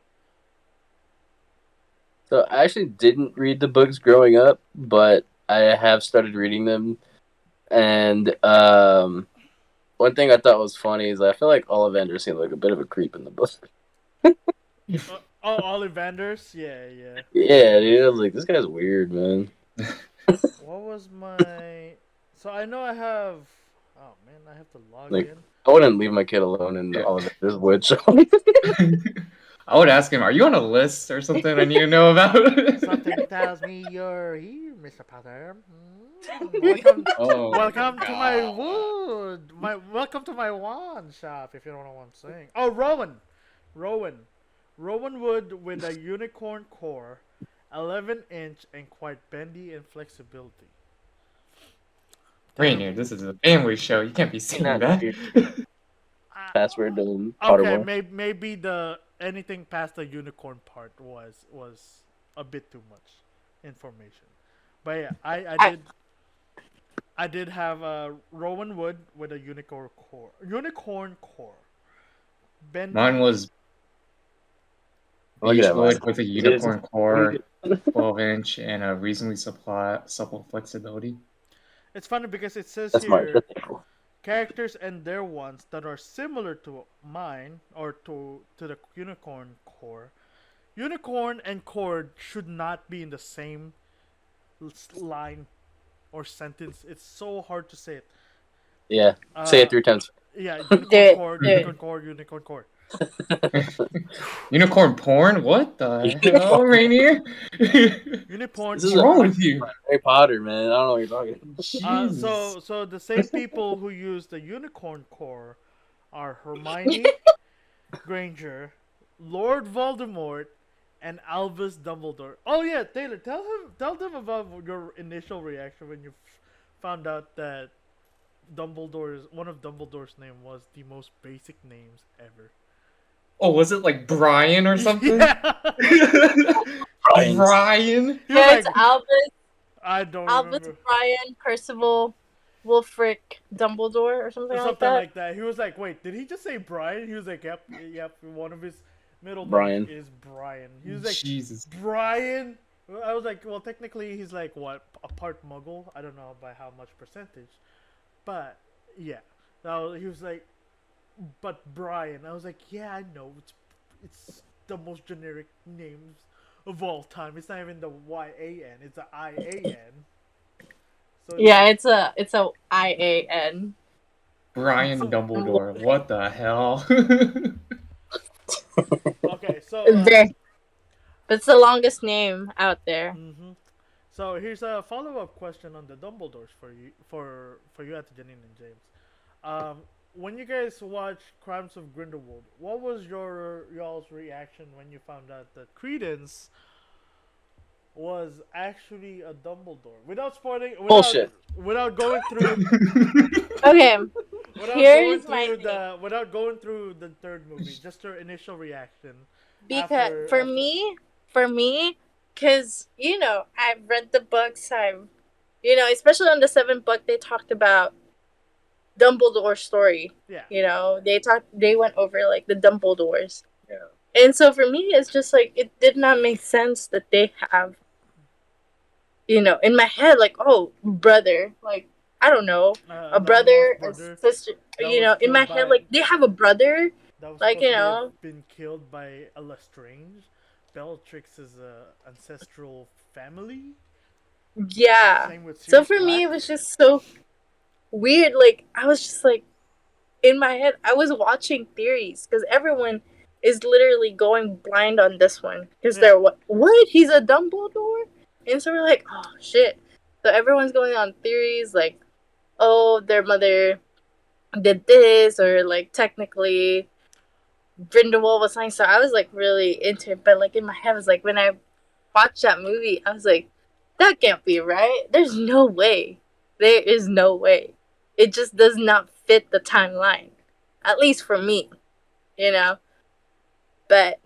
So I actually didn't read the books growing up, but I have started reading them. And one thing I thought was funny is I feel like Ollivander seemed like a bit of a creep in the book. Oh, Ollivanders. Yeah, yeah. Yeah, dude, I was like, this guy's weird, man. What was my? So I know I have. Oh man, I have to log Like, in. I wouldn't leave my kid alone in Yeah. Ollivander's woods. I would ask him, "Are you on a list or something I need to know about?" Something tells me you're here, Mr. Potter. Welcome, Oh welcome to my God. wood. Welcome to my wand shop. If you don't know what I'm saying. Oh, Rowan, Rowan wood with a unicorn core, 11-inch and quite bendy in flexibility. Rainier, this is a family show. You can't be saying Not that. Uh, password to okay, Pottermore. maybe the anything past the unicorn part was a bit too much information. But yeah, I did have a Rowan wood with a unicorn core. Unicorn core. Mine Bendy. was Look at that, man. Beechwood with a It is. unicorn core, 12-inch, and a reasonably supple flexibility. It's funny because it says That's mine. here characters and their ones that are similar to mine or to the unicorn core. Unicorn and cord should not be in the same line or sentence. It's so hard to say it. Yeah. Say it Uh, 3 times. yeah, do unicorn it, cord, do it. unicorn cord, unicorn cord. Unicorn porn? What the hell, Rainier? Unicorn This What's is a wrong core. with you? Harry Potter, man. I don't know what you're talking about. Jesus. So the same people who use the unicorn core are Hermione Granger, Lord Voldemort, and Albus Dumbledore. Oh yeah, Taylor, tell them about your initial reaction when you found out that one of Dumbledore's name was the most basic names ever. Oh, was it like Brian or something? Yeah. Brian's. Brian? He was Yeah, it's like, Albus, I don't Albus, remember. Brian, Percival, Wulfric, Dumbledore, or something like Something that. like that. He was like, wait, did he just say Brian? He was like, yep, yep. One of his middle Brian. names is Brian. He was like, Jesus. Brian. I was like, well, technically he's like what, a part Muggle? I don't know by how much percentage, but yeah. Now he was like, but Brian. I was like, yeah, I know. It's the most generic names of all time. It's not even the YAN. It's the IAN. So Yeah, it's a IAN. Brian so Dumbledore. What the hell? okay, so There, but it's the longest name out there. So here's a follow-up question on the Dumbledores for you, at Janine and James. When you guys watched Crimes of Grindelwald, what was y'all's reaction when you found out that Credence was actually a Dumbledore? Without spoiling, Bullshit. without going through, Okay, here's my thing. without going through the third movie, just your initial reaction. Because After for me, because I've read the books. Especially on the seventh book, they talked about Dumbledore's story. yeah, They went over like the Dumbledores. Yeah. And so for me, it's just like it did not make sense that they have, in my head, like, oh, brother, like, I don't know, a long brother, lost a brother sister, that was in my killed head, by like, they have a brother, that was like, supposed to have been killed by a Lestrange, Bellatrix's ancestral family. yeah. Same with So Sirius for me, Black. it was just so weird. Like, I was just like, in my head, I was watching theories because everyone is literally going blind on this one because Yeah. they're what? He's a Dumbledore, and so we're like, oh shit. So everyone's going on theories like, oh, their mother did this, or like technically Grindelwald was lying. So I was like really into it, but like in my head, I was like, when I watched that movie, I was like, that can't be right. There's no way. There is no way. It just does not fit the timeline. At least for me, you know. But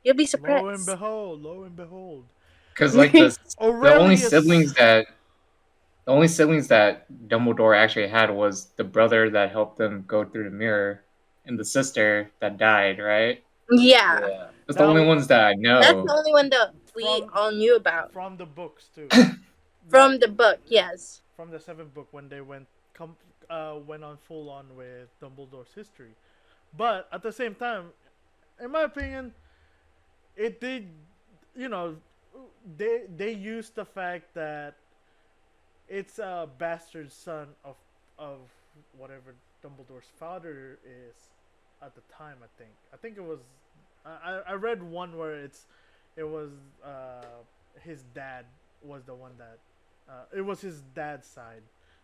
you'll be Lo and surprised. behold, lo and behold, Because like the only Aurelius. siblings that the only siblings that Dumbledore actually had was the brother that helped them go through the mirror and the sister that died, right? Yeah, Yeah. That's the That only w- ones that I that's the know. only one that we from all knew about from the books too. from Like the book. Yes. from the seventh book when they went on full on with Dumbledore's history. But at the same time, in my opinion, it did, you know, they used the fact that it's a bastard son of whatever Dumbledore's father is at the time. I think it was. I read one where it was his dad was the one that it was his dad's side,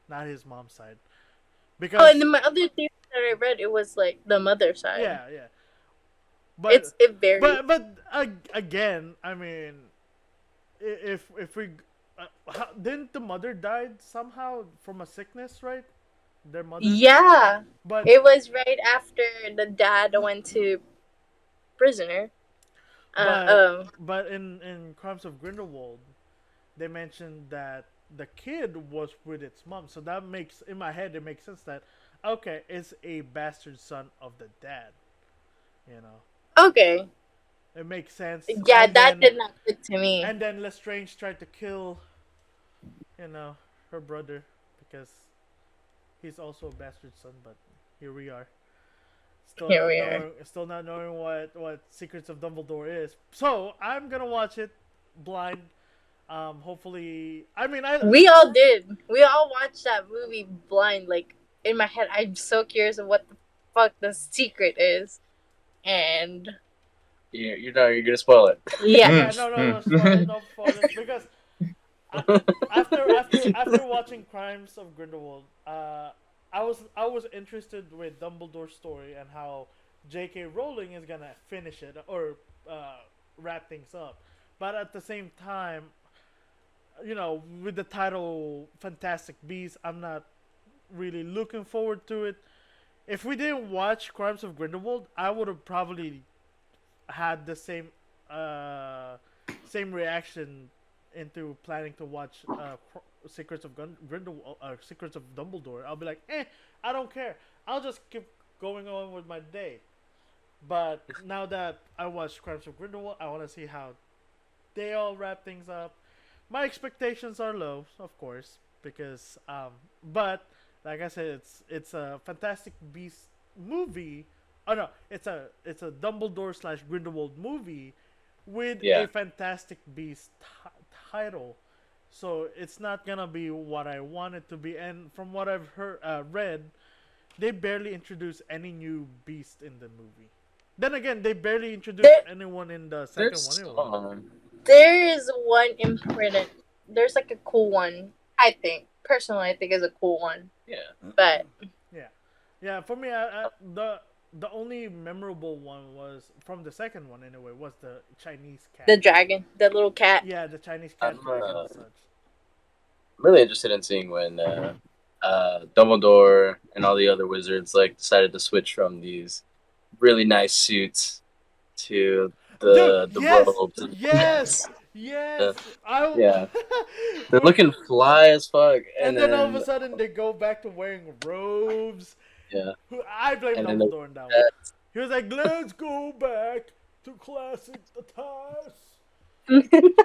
not his mom's side. Oh, and Because then my other theory that I read, it was like the mother side. yeah, yeah. But It varies. again, I mean, if we didn't the mother died somehow from a sickness, right? Their mother. Yeah, But it was right after the dad went to prisoner. Uh, but um, but in Crimes of Grindelwald, they mentioned that the kid was with its mom, so that makes in my head it makes sense that okay, it's a bastard son of the dad. You know, okay. it makes sense. Yeah, that did not fit to me. And then Lestrange tried to kill, you know, her brother because he's also a bastard son. But here we are, Here we are. still not knowing what Secrets of Dumbledore is. So I'm gonna watch it blind. Hopefully, I mean, We all did. We all watched that movie blind. Like in my head, I'm so curious of what the fuck the secret is, and You're gonna spoil it. yeah, yeah, no, no spoilers because I, after watching Crimes of Grindelwald, I was interested with Dumbledore's story and how J.K. Rowling is gonna finish it or wrap things up, but at the same time, you know, with the title Fantastic Beasts, I'm not really looking forward to it. If we didn't watch Crimes of Grindelwald, I would have probably had the uh, same reaction into planning to watch Secrets of Dumbledore. I'll be like, I don't care. I'll just keep going on with my day. But now that I watched Crimes of Grindelwald, I want to see how they all wrap things up. My expectations are low, of course, because but like I said, it's a Fantastic Beast movie. Oh no, it's a Dumbledore slash Grindelwald movie with a Yeah. Fantastic Beast title. So it's not gonna be what I want it to be. And from what I've read, they barely introduce any new beast in the movie. Then again, they barely introduced there, anyone in the second There's one. there is one important. There's like a cool one. I think personally, I think is a cool one. Yeah. But Yeah, yeah. For me, the only memorable one was from the second one anyway. Was the Chinese cat? the dragon, the little cat. Yeah, the Chinese cat I'm dragon and such. really interested in seeing when Dumbledore and all the other wizards like decided to switch from these really nice suits to Dude, the yes, robes. And yes, yes. Yeah. They're looking fly as fuck, and then all of a sudden they go back to wearing robes. yeah, I blame and then Dumbledore in that one. He was like, "Let's go back to classic times.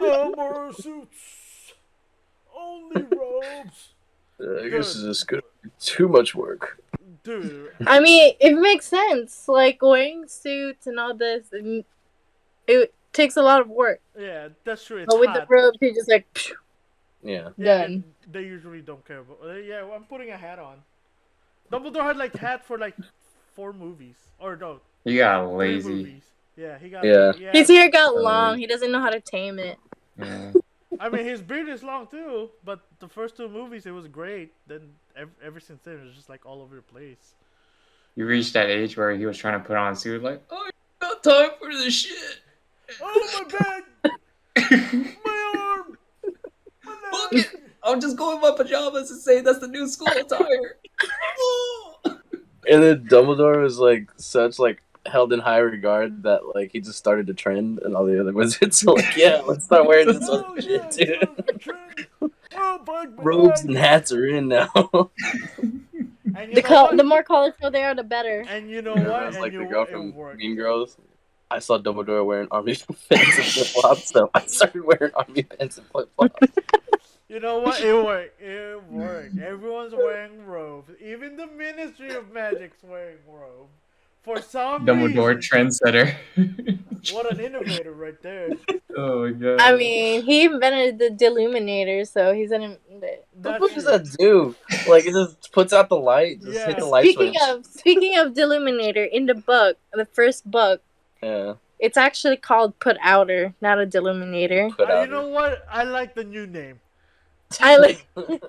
No more suits, only robes." I guess this is gonna be too much work. Dude, I mean, it makes sense. Like wearing suits and all this, and it takes a lot of work. yeah, that's true. It's But with the hot. robes, you just like phew, Yeah, Yeah, done. they usually don't care about. Yeah, I'm putting a hat on. Dumbledore had like hat for like 4 movies or no, You got 3 lazy. movies. Yeah, he got. Yeah. Yeah. His hair got long. He doesn't know how to tame it. Yeah. I mean, his beard is long too, but the first 2 movies it was great. Then ever since then, it was just like all over the place. You reached that age where he was trying to put on a suit, like, oh, you got time for this shit. Oh my back, my arm, my Fuck leg. it. I'll just go in my pajamas and say that's the new school attire. Oh. and then Dumbledore was like such like held in high regard that like he just started a trend, and all the other wizards were like, yeah, let's start wearing this Oh other yeah, shit too. trend. Oh, bug, my robes bug. and hats are in now. And you know what? The more colorful they are, the better. And you know Yeah, what? man, it's And like the you girl it from worked. Mean Girls. I saw Dumbledore wearing army pants and flip flops, so I started wearing army pants and flip flops. You know what? It worked. It worked. Everyone's wearing robes. Even the Ministry of Magic's wearing robes. For some Dumbledore reason. trendsetter. What an innovator right there. Oh my god. I mean, he invented the Deluminator, so he's an. What That's does true. that do? Like, it just puts out the light. Just hit Yeah. the light switch. Speaking of Deluminator, in the book, the first book, Yeah. it's actually called Put Outer, not a Deluminator. Put You out. know what? I like the new name. I like. I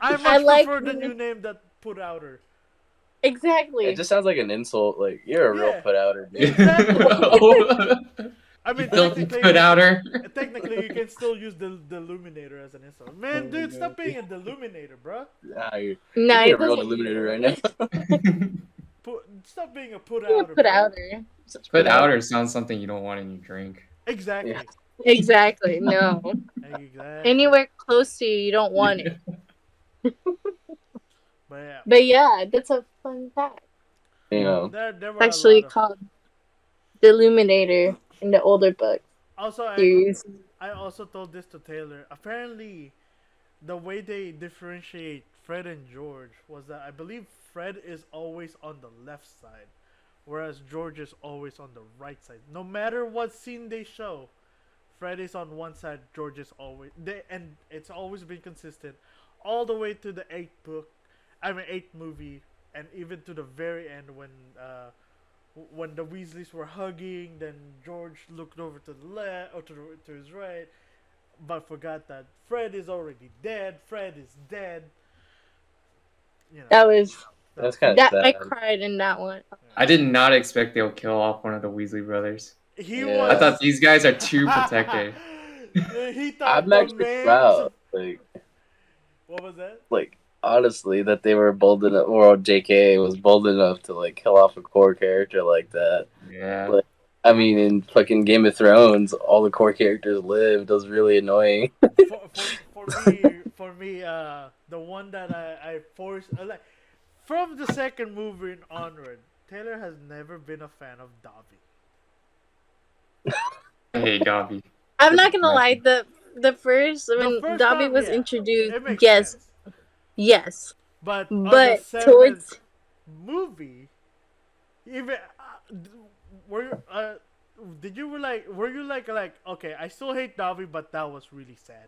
I much like prefer the the- new name that put outer. Exactly. It just sounds like an insult. Like, you're a real Yeah. put outer, dude. Exactly. Oh. I You mean, filthy technically, put outer. technically, you can still use the Illuminator as an insult. Man, Oh my dude, stop God. being a Deluminator, bruh. Nah, you're No, being it a real doesn't. illuminator right now. Stop being a put Yeah, outer. Put Bruh. Outer. Put outer sounds something you don't want in your drink. Exactly. Yeah. Exactly. No. Exactly. Anywhere close to you, you don't want it. But yeah, But yeah, that's a fun fact. You know. there were It's actually a lot of. called the Illuminator in the older book Also, series. I also told this to Taylor. Apparently, the way they differentiate Fred and George was that I believe Fred is always on the left side, whereas George is always on the right side. No matter what scene they show, Fred is on one side, George is always and it's always been consistent, all the way to the eighth movie, and even to the very end when the Weasleys were hugging, then George looked over to the left or to his right, but forgot that Fred is already dead. Fred is dead. You know, That was That's kind of that. sad. I cried in that one. I did not expect they'll kill off one of the Weasley brothers. he Yeah. was. I thought these guys are too protected. He thought I'm the actually man. proud. What was that? Like, honestly, that they were bold enough, or JK was bold enough to, like, kill off a core character like that. Yeah. Like, I mean, in fucking Game of Thrones, all the core characters lived. It was really annoying. For me, the one that I forced like from the second movie and onward, Taylor has never been a fan of Dobby. I hate Dobby. I'm not gonna lie. The first when first Dobby time, was yeah, introduced, It makes yes, sense. yes. But on the But seventh towards movie, even were you, did you were you like okay, I still hate Dobby, but that was really sad.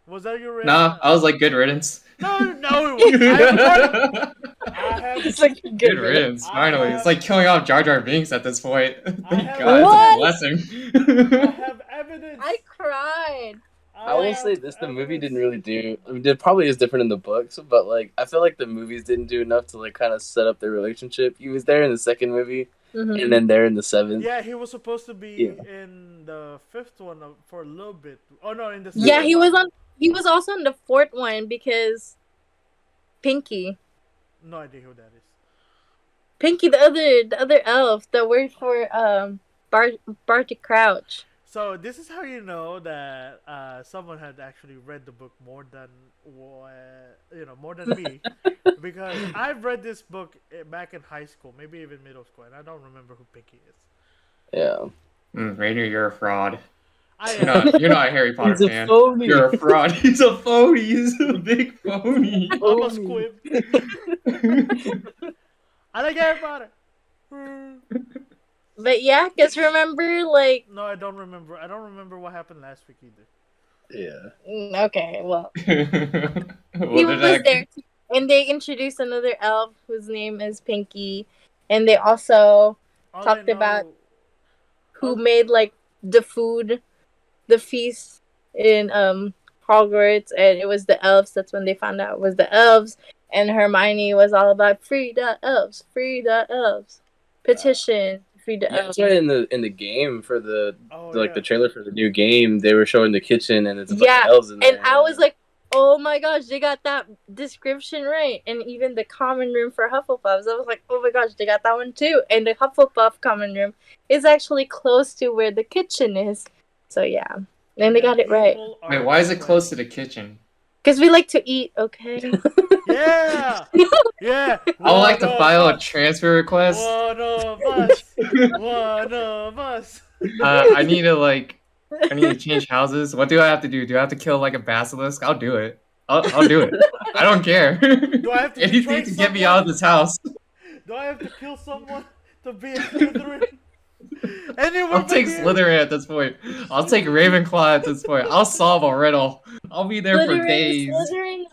Was that your reaction? Nah, I was like, good riddance. No, it was. I have it's like Good riddance, I finally. have- It's like killing off Jar Jar Binks at this point. Thank have- God, What? it's a I blessing. have evidence. I cried. I will have say this: the movie evidence. didn't really do. I mean, it probably is different in the books, but like I feel like the movies didn't do enough to like kind of set up their relationship. He was there in the second movie, Mhm. and then there in the seventh. Yeah, he was supposed to be Yeah. in the fifth one for a little bit. Oh no, in the Yeah, second he was one. on. He was also in the fourth one because Pinky, No idea who that is. Pinky, the other elf, the word for Barty Crouch. So this is how you know that someone had actually read the book more than more than me, because I've read this book back in high school, maybe even middle school, and I don't remember who Pinky is. Yeah. Rainier, you're a fraud. I You're not a Harry Potter He's a fan. phony. You're a fraud. He's a phony. He's a big phony. I'm a squib. I like Harry Potter. But yeah, cause remember, like, No, I don't remember. I don't remember what happened last week either. Yeah. okay, well, Well, he they're was not- there, too. And they introduced another elf whose name is Pinky, and they also All Talked I know- about who made like the food, the feast in Hogwarts, and it was the elves. That's when they found out it was the elves, and Hermione was all about free the elves, petition, free the Yeah, elves. that's why in the game for the Oh, like yeah. the trailer for the new game, they were showing the kitchen and it's a bunch Yeah, of elves in there. And I was like, oh my gosh, they got that description right. And even the common room for Hufflepuffs, I was like, oh my gosh, they got that one too. And the Hufflepuff common room is actually close to where the kitchen is. So yeah, and they got it right. People Wait, are why is it close to sweating. the kitchen? Because we like to eat, okay? Yeah, yeah. I would like One to of file a us. transfer request. One of us. One of us. I need to I need to change houses. What do I have to do? Do I have to kill like a basilisk? I'll do it. I'll do it. I don't care. Do I have to Anything betray to get me someone? out of this house. Do I have to kill someone to be a Slytherin? Anywhere I'll but take here. Slytherin at this point. I'll take Ravenclaw at this point. I'll solve a riddle. I'll be there for days. Slytherins,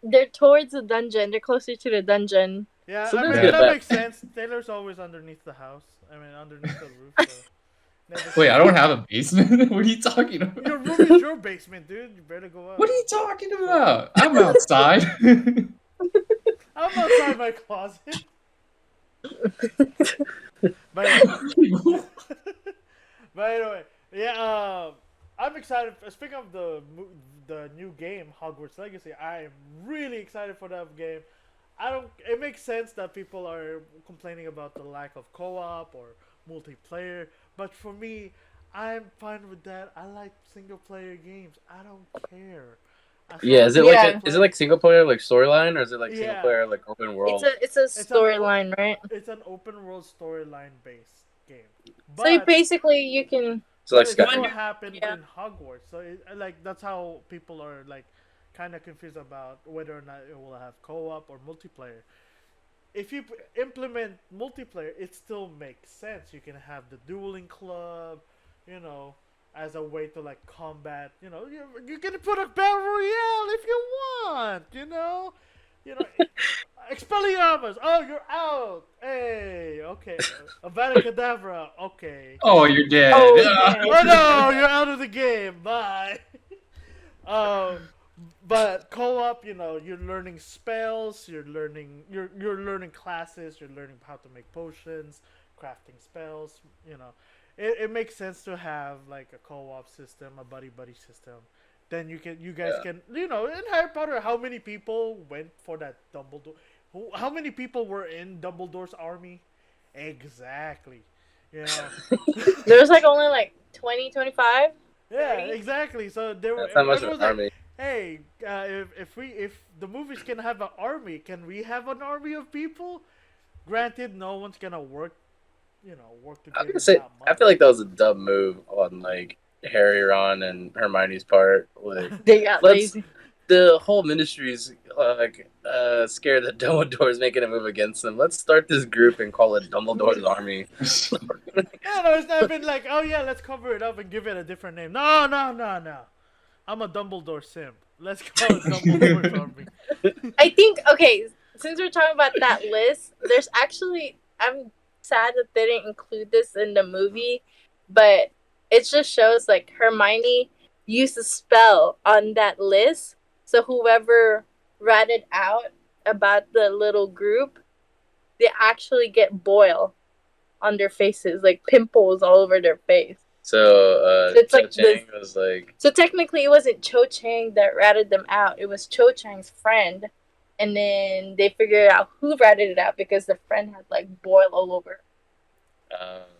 they're towards the dungeon. They're closer to the dungeon. Yeah, So I there's mean good that that. makes sense. Taylor's always underneath the house. I mean underneath the roof. So never Wait, see I her. don't have a basement. What are you talking about? Your room is your basement, dude. You better go out. What are you talking about? I'm outside. I'm outside my closet. But anyway, but anyway, yeah. I'm excited. Speaking of the new game, Hogwarts Legacy, I am really excited for that game. I don't. It makes sense that people are complaining about the lack of co-op or multiplayer, but for me, I'm fine with that. I like single player games. I don't care. As Yeah, long is as it we like can Yeah. is it play. like single player like storyline or is it like single Yeah, player like open world? It's a it's an storyline, right? it's an open world storyline based game, So you but basically you can. So like but it still Skyrim. happened Yeah. in Hogwarts. So like that's how people are like kind of confused about whether or not it will have co-op or multiplayer. If you implement multiplayer, it still makes sense. You can have the dueling club, you know, as a way to like combat. You can put a battle royale if you want. You know, Expelliarmus. Oh, you're out. Hey, okay. Avada Kedavra. Okay. Oh, you're dead. Oh, Ah. okay. Oh no, you're out of the game. Bye. Um, but co-op, you're learning spells, you're learning classes, you're learning how to make potions, crafting spells. It makes sense to have like a co-op system, a buddy buddy system. Then you guys Yeah. can, in Harry Potter, how many people went for that Dumbledore? How many people were in Dumbledore's army? Exactly. You know. There's like only like 20, 25. Yeah, 30? exactly. So there were That's not much of everyone's an like, army. "Hey, if the movies can have an army, can we have an army of people?" Granted, no one's gonna work I together would say that I much. feel like that was a dumb move on like Harry, Ron, and Hermione's part. Like They got let's lazy. the whole ministry's scared that Dumbledore's making a move against them. Let's start this group and call it Dumbledore's army. Yeah, no, it's not been like, "Oh yeah, let's cover it up and give it a different name." No, no, no, no. I'm a Dumbledore simp. Let's call it Dumbledore's army. I think, okay, since we're talking about that list, there's actually, I'm sad that they didn't include this in the movie, but it just shows like Hermione used a spell on that list. So whoever ratted out about the little group, they actually get boil on their faces, like pimples all over their face. So It's Cho like Chang was like, So technically, it wasn't Cho Chang that ratted them out. It was Cho Chang's friend, and then they figured out who ratted it out because the friend had like boil all over.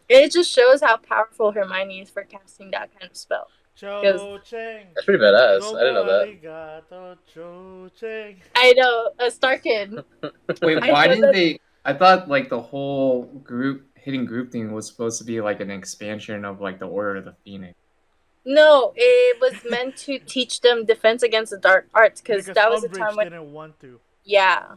It just shows how powerful Hermione is for casting that kind of spell. Cho Chang. that's pretty badass. I didn't know that. Arigato, Cho Chang. I know, a Star Kid. Wait, I why know didn't that- they? I thought like the whole hitting group thing was supposed to be like an expansion of like the Order of the Phoenix. No, it was meant to teach them defense against the dark arts because that was the Umbridge time when, didn't want to. yeah,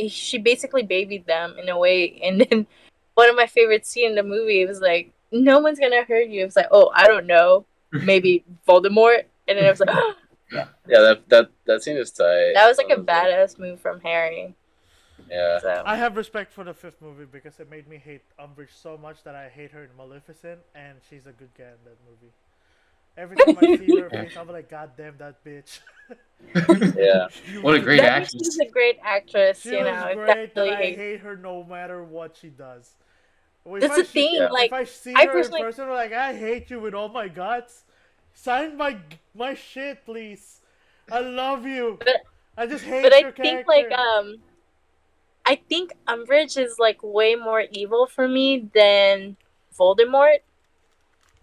she basically babied them in a way. And then one of my favorite scenes in the movie, it was like, no one's gonna hurt you. It was like, oh, I don't know, maybe Voldemort. And then it was like, Yeah, that scene is tight. that was like a badass move from Harry. Yeah. So I have respect for the fifth movie because it made me hate Umbridge so much that I hate her in Maleficent, and she's a good guy in that movie. Every time I see her face, I'm like, God damn that bitch. Yeah. What a great that actress. she's a great actress, She you was know. great, but Definitely I hate. hate her no matter what she does. If That's the thing. yeah. Like, if I see I her personally- in person, I'm like, I hate you with all my guts. Sign my shit, please. I love you. But- I just hate but your I think character. like I think Umbridge is like way more evil for me than Voldemort.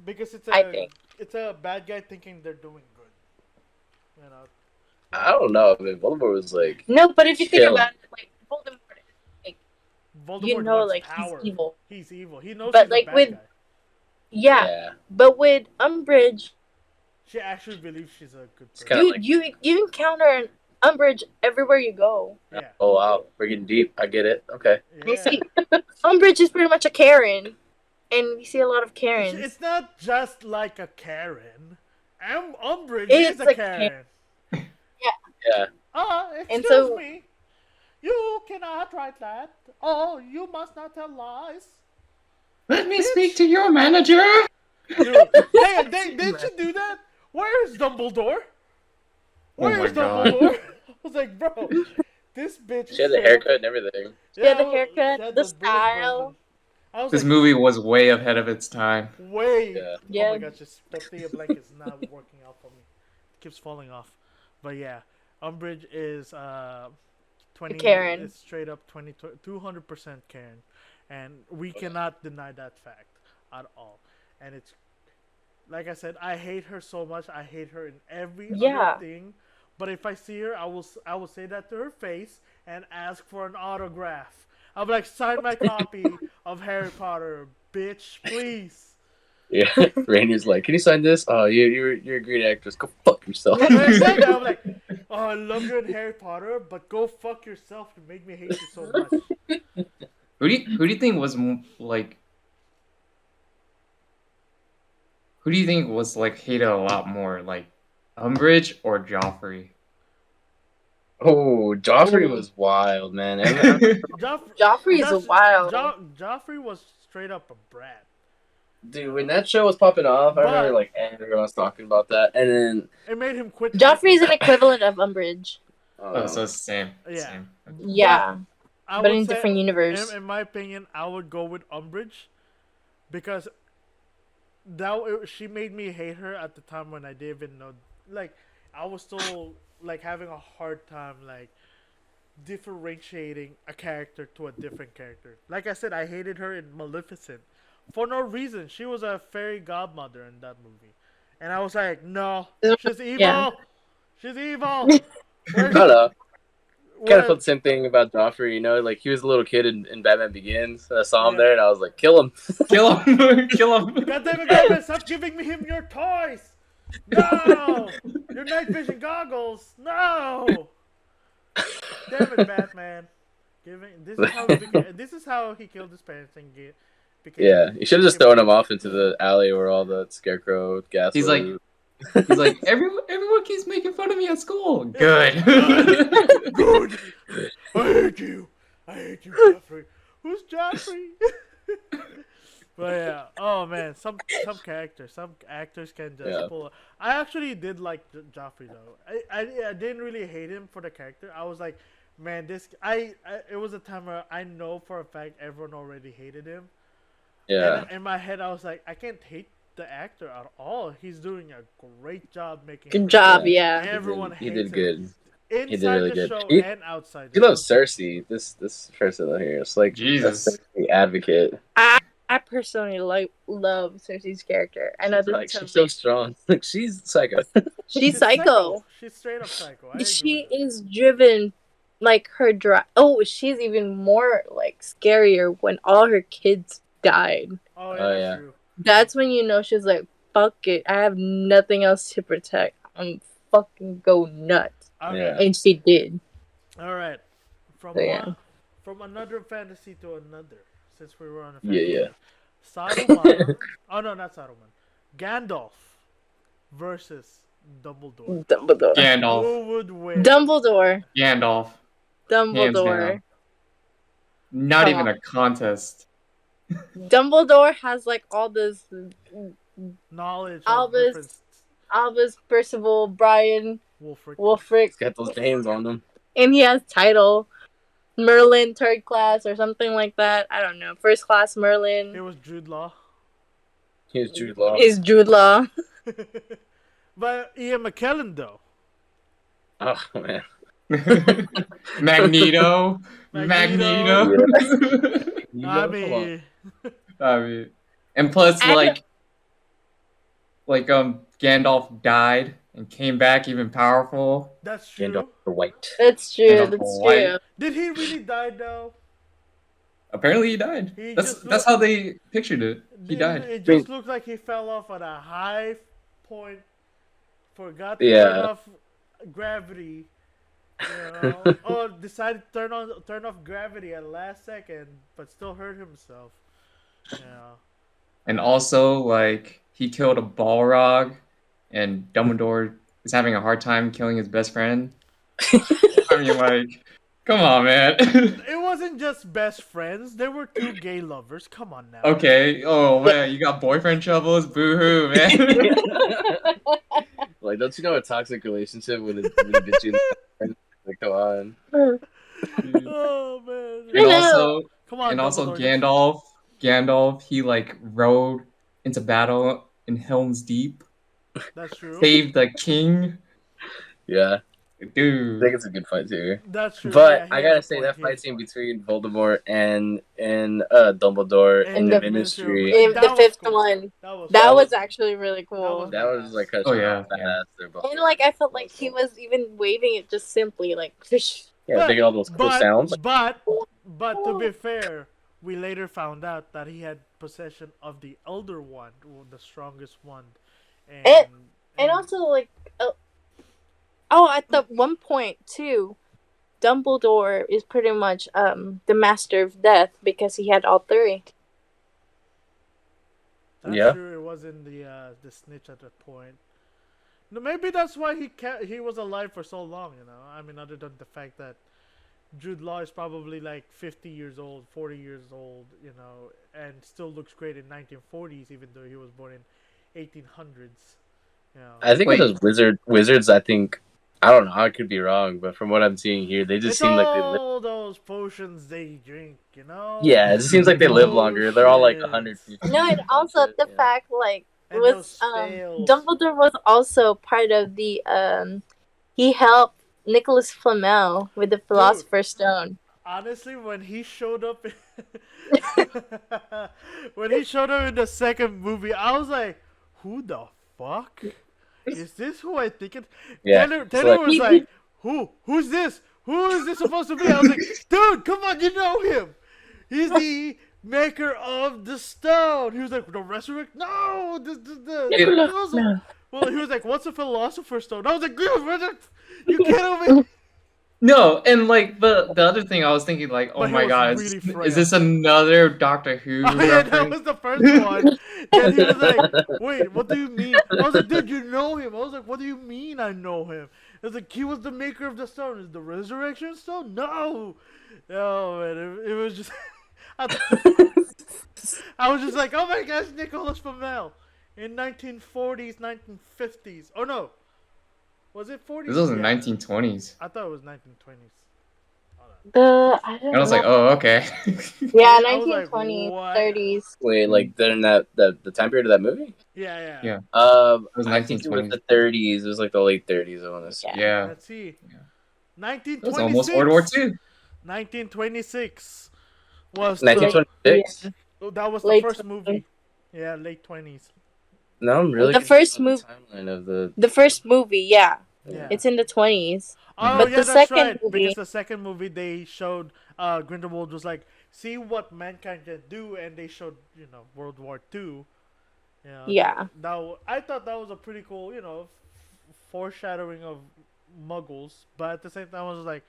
Because I think. it's a bad guy thinking they're doing good. I don't know. I mean, Voldemort was like No, but if you think chill. about it, like Voldemort, like you Voldemort know, wants like he's power. evil. He's evil. He knows But he's a like bad with guy. yeah, Yeah. but with Umbridge, She actually believes she's a good It's person. kinda dude, you encounter an Umbridge everywhere you go. Yeah. Oh wow, we're getting deep. I get it. Okay. You Yeah. see, Umbridge is pretty much a Karen, and we see a lot of Karens. It's not just like a Karen. Umbridge It's is a a Karen. Yeah. And Excuse so- me. You cannot write that. Oh, you must not tell lies. Let me Bitch. speak to your manager. Dude, hey, didn't you do that? Where is Dumbledore? Where my is God. Dumbledore? I was like, bro, this bitch. She had the haircut and everything. She had the she haircut, had the British style. version. I was This like, movie was way ahead of its time. way. Yeah. Oh Yeah. my gosh, this tortilla blanket's not working out for me. It keeps falling off. But yeah, Umbridge is 20. Karen. It's straight up 200% Karen, and we cannot deny that fact at all. And it's like I said, I hate her so much. I hate her in every Yeah. other thing. But if I see her, I will say that to her face and ask for an autograph. I'll be like, sign my copy of Harry Potter, bitch, please. Yeah. Rainier's like, can you sign this? Oh, you're a great actress. Go fuck yourself. Exactly. I'm like, oh, I love you in Harry Potter, but go fuck yourself. You make me hate you so much. Who do you think was like? Who do you think was like hated a lot more, like Umbridge or Joffrey? Oh, Joffrey was wild, man. Joffrey is wild. Joffrey was straight up a brat. Dude, when that show was popping off, I But- remember like everyone was talking about that, and then It made him quit. Joffrey's an equivalent of Umbridge. Oh, so it's the same. Yeah. Same. Yeah, I but would in say- different universe. In my opinion, I would go with Umbridge because she made me hate her at the time when I didn't even know. Like, I was still like having a hard time like differentiating a character to a different character. Like I said, I hated her in Maleficent for no reason. She was a fairy godmother in that movie, and I was like, no, she's evil. Yeah. She's evil. I don't know. Kind Where- of felt the same thing about Joffrey, you know, like he was a little kid in Batman Begins. And I saw him Yeah. there, and I was like, kill him. Kill him! Kill him! God damn it, Batman, stop giving him your toys! No! Your night vision goggles! No! Damn it, Batman. This is how he killed his parents and became Yeah, you should have just thrown him off into the alley where all the scarecrow gas. He's was. He's like, everyone keeps making fun of me at school. Good. Good! I hate you! I hate you, Joffrey! Who's Joffrey? But yeah, oh man, some characters, some actors can just Yeah. pull. I actually did like Joffrey though. I didn't really hate him for the character. I was like, man, it was a time where I know for a fact everyone already hated him. Yeah, And in my head, I was like, I can't hate the actor at all. He's doing a great job making. Good him job, good. yeah. Everyone he hates did him. good. Inside He did really the good. show He- and outside. He the loves show. Cersei. This person out here, it's like Jesus. a Cersei advocate. I personally love Cersei's character. I know Like this she's so strong. Like she's psycho. she's psycho. She's straight up psycho. I agree She with that. is driven, like her drive. Oh, she's even more like scarier when all her kids died. Oh yeah, Oh, that's yeah. true. That's when you know she's like, "Fuck it, I have nothing else to protect. I'm fucking go nuts," Okay. Yeah. and she did. All right. From So, yeah. from another fantasy to another, since we were on a Yeah, fantasy. Saruman. Oh no, not Saruman. Gandalf versus Dumbledore. Dumbledore. Gandalf. Who would win? Dumbledore. Gandalf. Dumbledore. down. Not Come even on. a contest. Dumbledore has like all this Knowledge of Albus. different Albus, Percival, Brian, Wolfric. Wolfric, He's got those names on them. and he has title Merlin, third class or something like that. I don't know. First class It Merlin was Jude Law. He was Jude Law. is Jude Law. But Ian McKellen though. Oh man. Magneto. Magneto. Magneto. I mean, I mean, and plus, I- like Gandalf died and came back even powerful. That's Gandalf true. the White. That's true. Gandalf the That's White. true. Did he really die though? Apparently, he died. He That's just that's looked. how they pictured it. He died. It I mean, just looked like he fell off at a high point, forgot to turn yeah. off gravity, you know, or decided to turn off gravity at the last second, but still hurt himself. Yeah. And also, like, he killed a Balrog, and Dumbledore is having a hard time killing his best friend. I mean, like, come on, man. It wasn't just best friends. There were two gay lovers. Come on now. Okay. Oh man, you got boyfriend troubles. Boo hoo, man. Like, don't you know a toxic relationship when it's between like, come on. Oh man. and know. also, Come on, and also Dumbledore. Yes. Gandalf, he like rode into battle in Helm's Deep, That's true. saved the king. Yeah, I Dude. think it's a good fight too. That's true. But Yeah, he I has gotta a say point. that He has fight a scene point. between Voldemort and Dumbledore And in the the Ministry, Ministry In of- the That was fifth cool. one, That was that cool. was actually really cool. that was like Oh, yeah, fast. yeah. They're both- And like I felt like he was even waving it just simply like fish. yeah, making all those cool sounds. But to be fair, we later found out that he had possession of the Elder Wand, the strongest wand, And also like oh, at the one point too, Dumbledore is pretty much the master of death because he had all three. that's Yeah. true. It wasn't the snitch at that point. No, maybe that's why he was alive for so long. You know, I mean, other than the fact that Jude Law is probably like 50 years old, 40 years old, you know, and still looks great in 1940s, even though he was born in 1800s. You know. I think Wait. with those wizards, I think I don't know. I could be wrong, but from what I'm seeing here, they just It's seem like they live. all those potions they drink, you know. Yeah, it just seems like they live longer. They're all like 150. No, and also the Yeah. fact like And was those spells. Dumbledore was also part of the he helped Nicholas Flamel with the Philosopher's Stone. Honestly, when he showed up, when he showed up in the second movie, I was like, "Who the fuck is this? Who I think it?" Yeah, Tanner like- was like, "Who? Who's this? Who is this supposed to be?" I was like, "Dude, come on, you know him. He's the maker of the stone." He was like, "The resurrect? No, the Well, he was like, "What's a philosopher's stone?" I was like, "Dude, you can't even." No, and like the other thing I was thinking, like, oh But he my was god, really frail. is this another Doctor Who Oh, yeah, that reference? was the first one. Then he was like, "Wait, what do you mean?" I was like, "Dude, you know him." I was like, "What do you mean I know him?" I was like, "He was the maker of the stone. Is the resurrection stone?" No. Oh man, it was just. I was just like, "Oh my gosh, Nicholas Flamel in 1940s, 1950s. Oh no, was it 40s? This was in Yeah. 1920s. I thought it was 1920s. I don't And I was know. like, oh, okay. Yeah, I was like, 1920s, what? 30s. Wait, like during the time period of that movie? Yeah. Yeah. It was I think it was 1920s. the 30s. It was like the late 30s. I want to say. Yeah. Let's see. Yeah. It was almost 1926. World War II. 1926 was 1926. that was the Late first 20s. movie. Yeah, late 20s. No, I'm really The first confused on the timeline of The first movie, yeah, Yeah. it's in the 20s. Oh But yeah, the that's second right. movie- Because the second movie they showed Grindelwald was like, see what mankind can do, and they showed World War II. Yeah. Now I thought that was a pretty cool foreshadowing of Muggles, but at the same time I was like,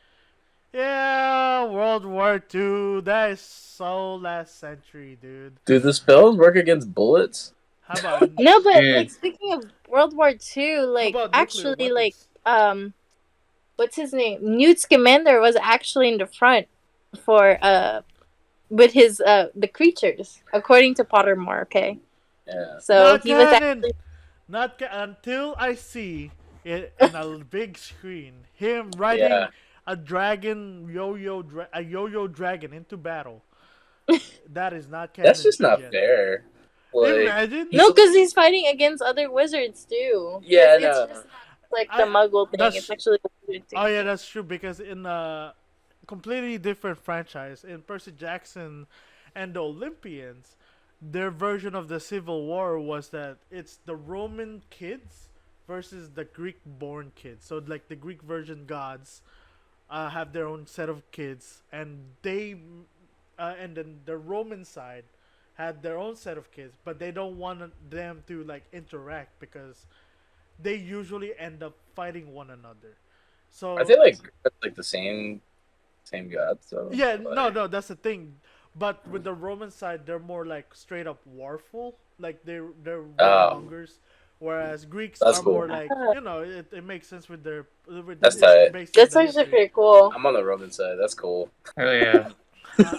yeah, World War II. That is so last century, dude. Do the spells work against bullets? How about No, but Yeah. like speaking of World War II, how like about nuclear actually, like weapons? what's his name? Newt Scamander was actually in the front for with his the creatures, according to Pottermore. Okay, Yeah. so Not he was canon. actually Until I see it in a big screen, him riding Yeah. a dragon a yo-yo dragon into battle. That is not canon. That's just not yet. fair. Like, Imagine. no, because he's fighting against other wizards too. Yeah, it's no. just not like the Muggle thing. that's- It's actually the wizard thing. Oh yeah, that's true. Because in a completely different franchise, in Percy Jackson and the Olympians, their version of the Civil War was that it's the Roman kids versus the Greek-born kids. So like the Greek version gods have their own set of kids, and and then the Roman side had their own set of kids, but they don't want them to like interact because they usually end up fighting one another. I So think like that's like the same god. So yeah, like, no, that's the thing. But with the Roman side, they're more like straight up warful, like they're oh, warmongers, whereas Greeks that's are cool. more like it makes sense with their That's it's tight. based on That's the actually history. pretty cool. I'm on the Roman side. That's cool. Hell yeah.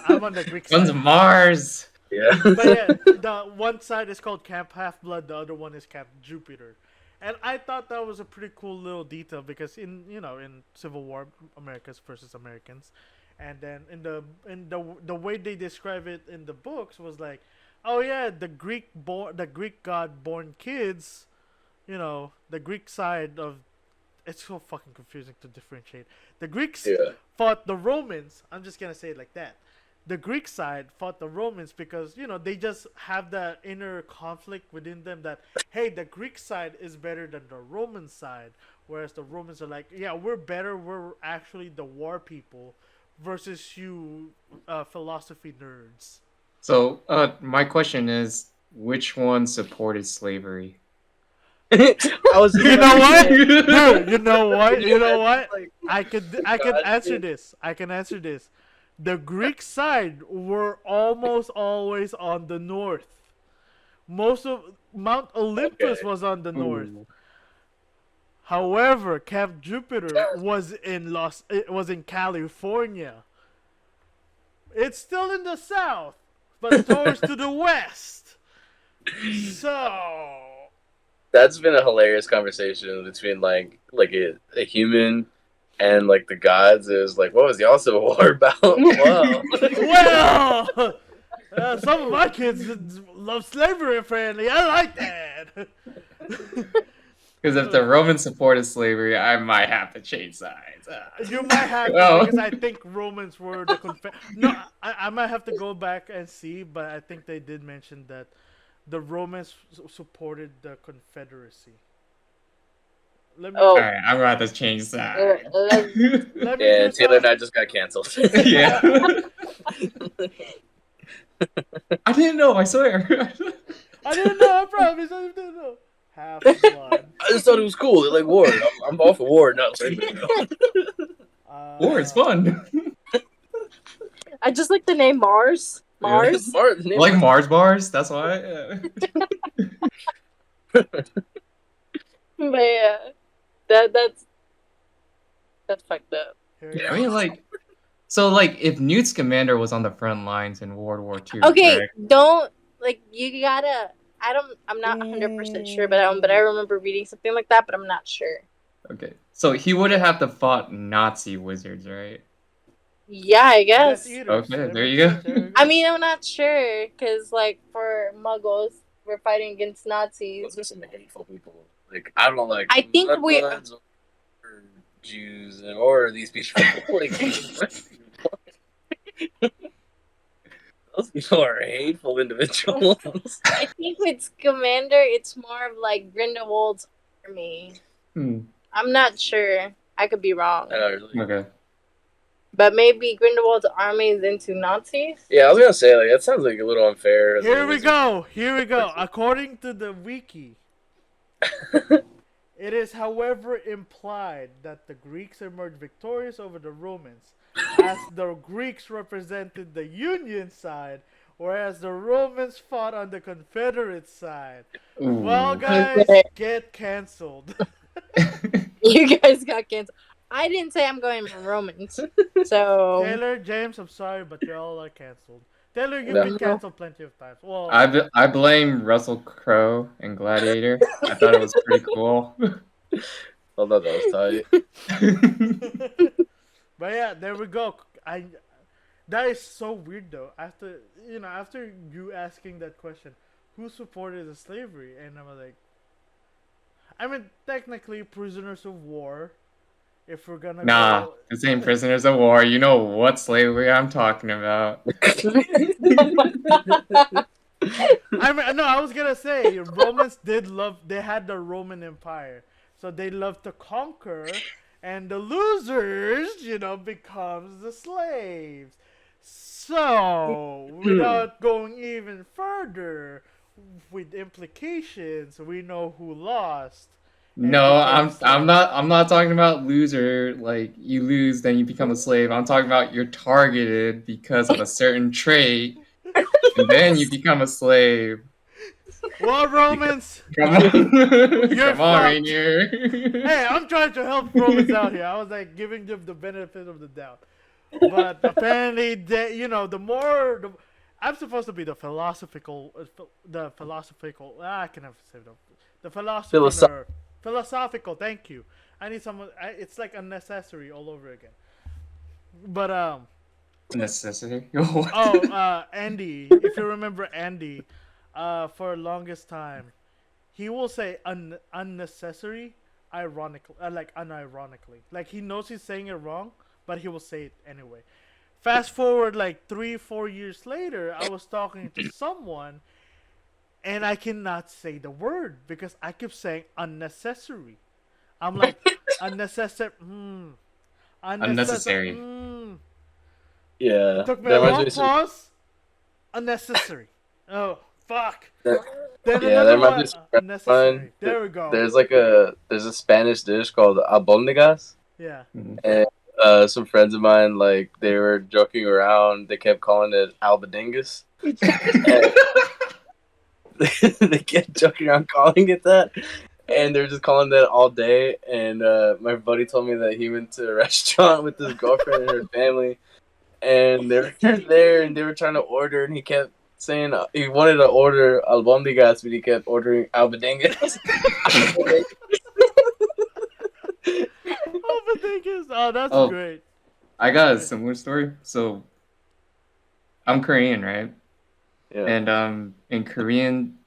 I'm on the Greek One's side. Mars. Yeah. But yeah, the one side is called Camp Half Blood, the other one is Camp Jupiter. And I thought that was a pretty cool little detail because in Civil War, Americans versus Americans, and then in the way they describe it in the books was like, oh yeah, the Greek god born kids, the Greek side of it's so fucking confusing to differentiate. The Greeks Yeah. fought the Romans. I'm just gonna say it like that. The Greek side fought the Romans because they just have that inner conflict within them that hey, the Greek side is better than the Roman side, whereas the Romans are like, yeah, we're better. We're actually the war people, versus you, philosophy nerds. So, my question is, which one supported slavery? I was. You know what? Dude, Dude, you know what? You know what? Like, I can God, answer dude. this. I can answer this. The Greek side were almost always on the north. Most of Mount Olympus Okay. was on the north. Ooh. However, Camp Jupiter was in California. It's still in the south, but towards to the west. So That's been a hilarious conversation between like a human and like the gods. Is like, what was y'all Civil War about? Wow. well, some of my kids love slavery apparently. I like that. Because if the Romans supported slavery, I might have to change sides. You might have to Well, because I think Romans were the No, I might have to go back and see, but I think they did mention that the Romans supported the Confederacy. Let me Oh, alright, I'm about to change sides. let me And just Taylor and I just got canceled. Yeah. I didn't know, I swear. I didn't know. I promise. I didn't know. Half blood. I just thought it was cool. They like war. I'm all for war, not slavery. War is fun. I just like the name Mars. Mars. Mars, name Like Mars. Mars bars, that's why. Yeah. But yeah, that's fucked up. Here we I go. mean, like, so, like, if Newt Scamander was on the front lines in World War II, Okay, correct? don't like you gotta. I'm not 100% sure, but I remember reading something like that, but I'm not sure. Okay, so he wouldn't have to fought Nazi wizards, right? Yeah, I guess. Death Eaters. Okay, That there makes you go. sense. There we go. I mean, I'm not sure because like for Muggles, we're fighting against Nazis. Those are some hateful people. Like I don't like. I think we- Mudbloods or Jews or these people. Like, those people are hateful individuals. I think with Scamander, it's more of like Grindelwald's army. I'm not sure. I could be wrong. Okay. But maybe Grindelwald's army is into Nazis? Yeah, I was gonna say like that sounds like a little unfair. Here we go. Here we go. According to the wiki, it is, however, implied that the Greeks emerged victorious over the Romans, as the Greeks represented the Union side, whereas the Romans fought on the Confederate side. Ooh. Well, guys, Okay. get canceled. You guys got canceled. I didn't say I'm going for Romans. So Taylor, James, I'm sorry, but you all are canceled. Taylor, you've No. been canceled plenty of times. Well, I blame Russell Crowe and Gladiator. I thought it was pretty cool. I thought that was tight. but yeah, there we go. That is so weird though. After you asking that question, who supported the slavery? And I'm like, I mean, technically prisoners of war. If we're gonna Nah, go, this ain't prisoners of war. You know what slavery I'm talking about. I mean, no, I was gonna say Romans did love. They had the Roman Empire, So they love to conquer, and the losers, becomes the slaves. So, without going even further, with implications, we know who lost and No, became I'm slaves. not talking about loser, like you lose, then you become a slave. I'm talking about you're targeted because of a certain trait, and then you become a slave. Well, Romans, Come on, you're come on, fucked. Rainier. Hey, I'm trying to help Romans out here. I was like giving them the benefit of the doubt. But apparently, the more I'm supposed to be the philosophical, I can never say the philosophical. Thank you. I need someone. It's like unnecessary all over again. But Necessity. oh, What? Andy, if you remember Andy, for longest time, he will say unnecessary, like unironically. Like he knows he's saying it wrong, but he will say it anyway. Fast forward like 3, 4 years later, I was talking to someone, and I cannot say the word because I keep saying unnecessary. I'm like unnecessary. Unnecessary. Unnecessary. Yeah, Took me that a reminds long me. pause. Unnecessary. Oh fuck. That, Then yeah, that another reminds me one. of some friends of mine. Unnecessary. There we go. There's a Spanish dish called albóndigas, Yeah. Mhm. and some friends of mine, like, they were joking around. They kept calling it albadingus. And they kept joking around calling it that, and they were just calling that all day. And my buddy told me that he went to a restaurant with his girlfriend and her family, and they were there and they were trying to order, and he kept saying he wanted to order albondigas, but he kept ordering albadingas. Oh, but thing is, that's Oh, great. I That's got a great. similar story. So I'm Korean, right? Yeah. And in Korean,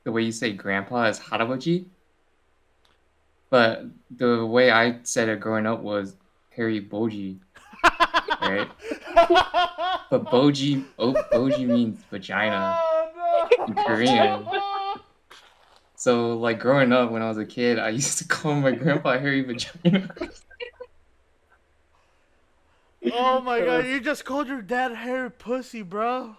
the way you say grandpa is 할아버지, but the way I said it growing up was Harry Boji, right? But boji means vagina in Korean. Oh So like growing up when I was a kid, I used to call my grandpa Harry Vagina. no! Oh my god! You just called your dad Harry Pussy, bro.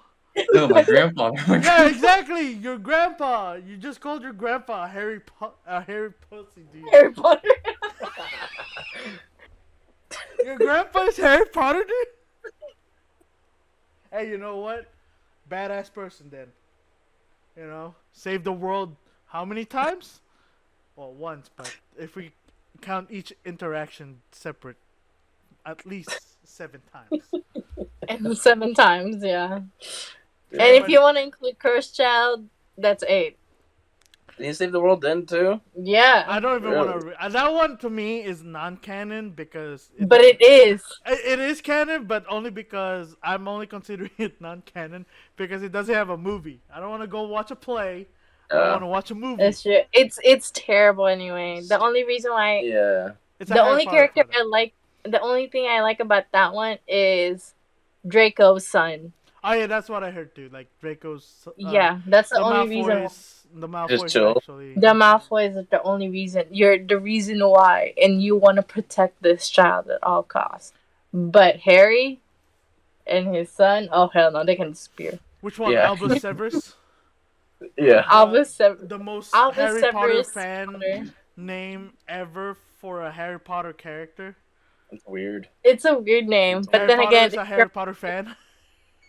No, my grandpa. Yeah, exactly. Your grandpa. You just called your grandpa Harry Pussy, dude. Harry Potter. Your grandpa is Harry Potter, dude. Hey, you know what? Badass person then. Save the world. How many times? Well, once, but if we count each interaction separate, at least 7 times. And 7 times, yeah. Yeah. And if you want to include Cursed Child, that's 8. Did he save the world then too? Yeah. I don't even Really? want to. That one to me is non-canon because But it is. It is canon, but only because I'm only considering it non-canon because it doesn't have a movie. I don't want to go watch a play. I want to watch a movie. That's true. It's terrible anyway. The only reason why Yeah. It's a the Harry only Potter character product. I like, the only thing I like about that one is Draco's son. Oh yeah, that's what I heard too. Like Draco's. Yeah, that's the The only reason. Malfoy's. The Malfoy's chill. actually. The Malfoy is the only reason. You're the reason why, and you want to protect this child at all costs. But Harry and his son, oh hell no, they can disappear. Which one? Yeah. Albus Severus. Yeah. Albus Severus. The most Albus Harry Potter Severus fan Potter. name ever for a Harry Potter character. That's weird. It's a weird name, but Harry then Potter again, is a Harry Potter fan.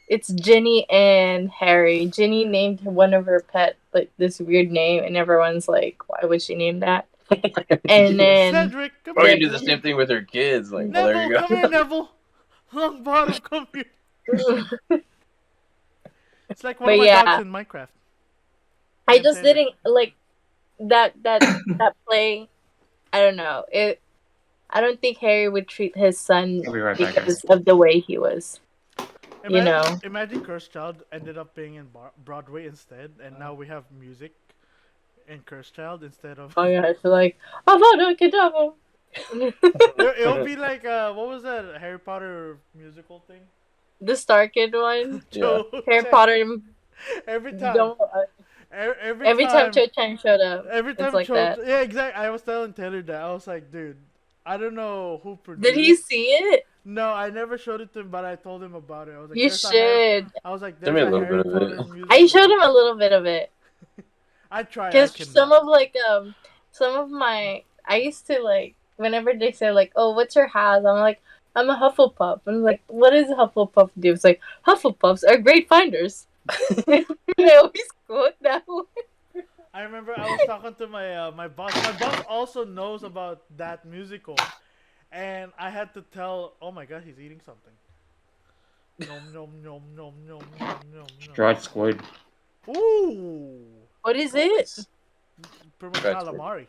it's Ginny and Harry. Ginny named one of her pet like this weird name, and everyone's like, "Why would she name that?" And then Cedric, come Or here. you do the same thing with her kids. Like, well, there Neville, you go. come here, Neville. Longbottom, come here. It's like one But of my yeah. dogs in Minecraft. I Same just Cedric. didn't like that play. I don't know. I don't think Harry would treat his son I'll be right back, guys. because of the way he was. You know. Imagine Cursed Child ended up being in Broadway instead, and now we have music in Cursed Child instead of. Oh yeah, I feel like Avada Kedavra. It'll be like what was that Harry Potter musical thing? The Star Kid one. Yeah. Harry Potter. Every time. Don't, Every time Cho Chang showed up, every it's time like that. yeah, exactly. I was telling Taylor that I was like, dude, I don't know who Did he produced. see it? No, I never showed it to him, but I told him about it. I was like, You there's a Harry. should. I was like, Send there's me a a little bit Harry of it. Potter I showed musical. him a little bit of it. I try. I Because some cannot. of some of my, I used to like, whenever they say like, oh, what's your house? I'm like, I'm a Hufflepuff. I'm like, what does a Hufflepuff do? It's like, Hufflepuffs are great finders. I always quote that one. I remember I was talking to my boss. My boss also knows about that musical, and I had to tell. Oh my god, he's eating something. Nom nom nom nom nom nom nom nom. Dried squid. Ooh, What is it? pretty much Dried squid. calamari.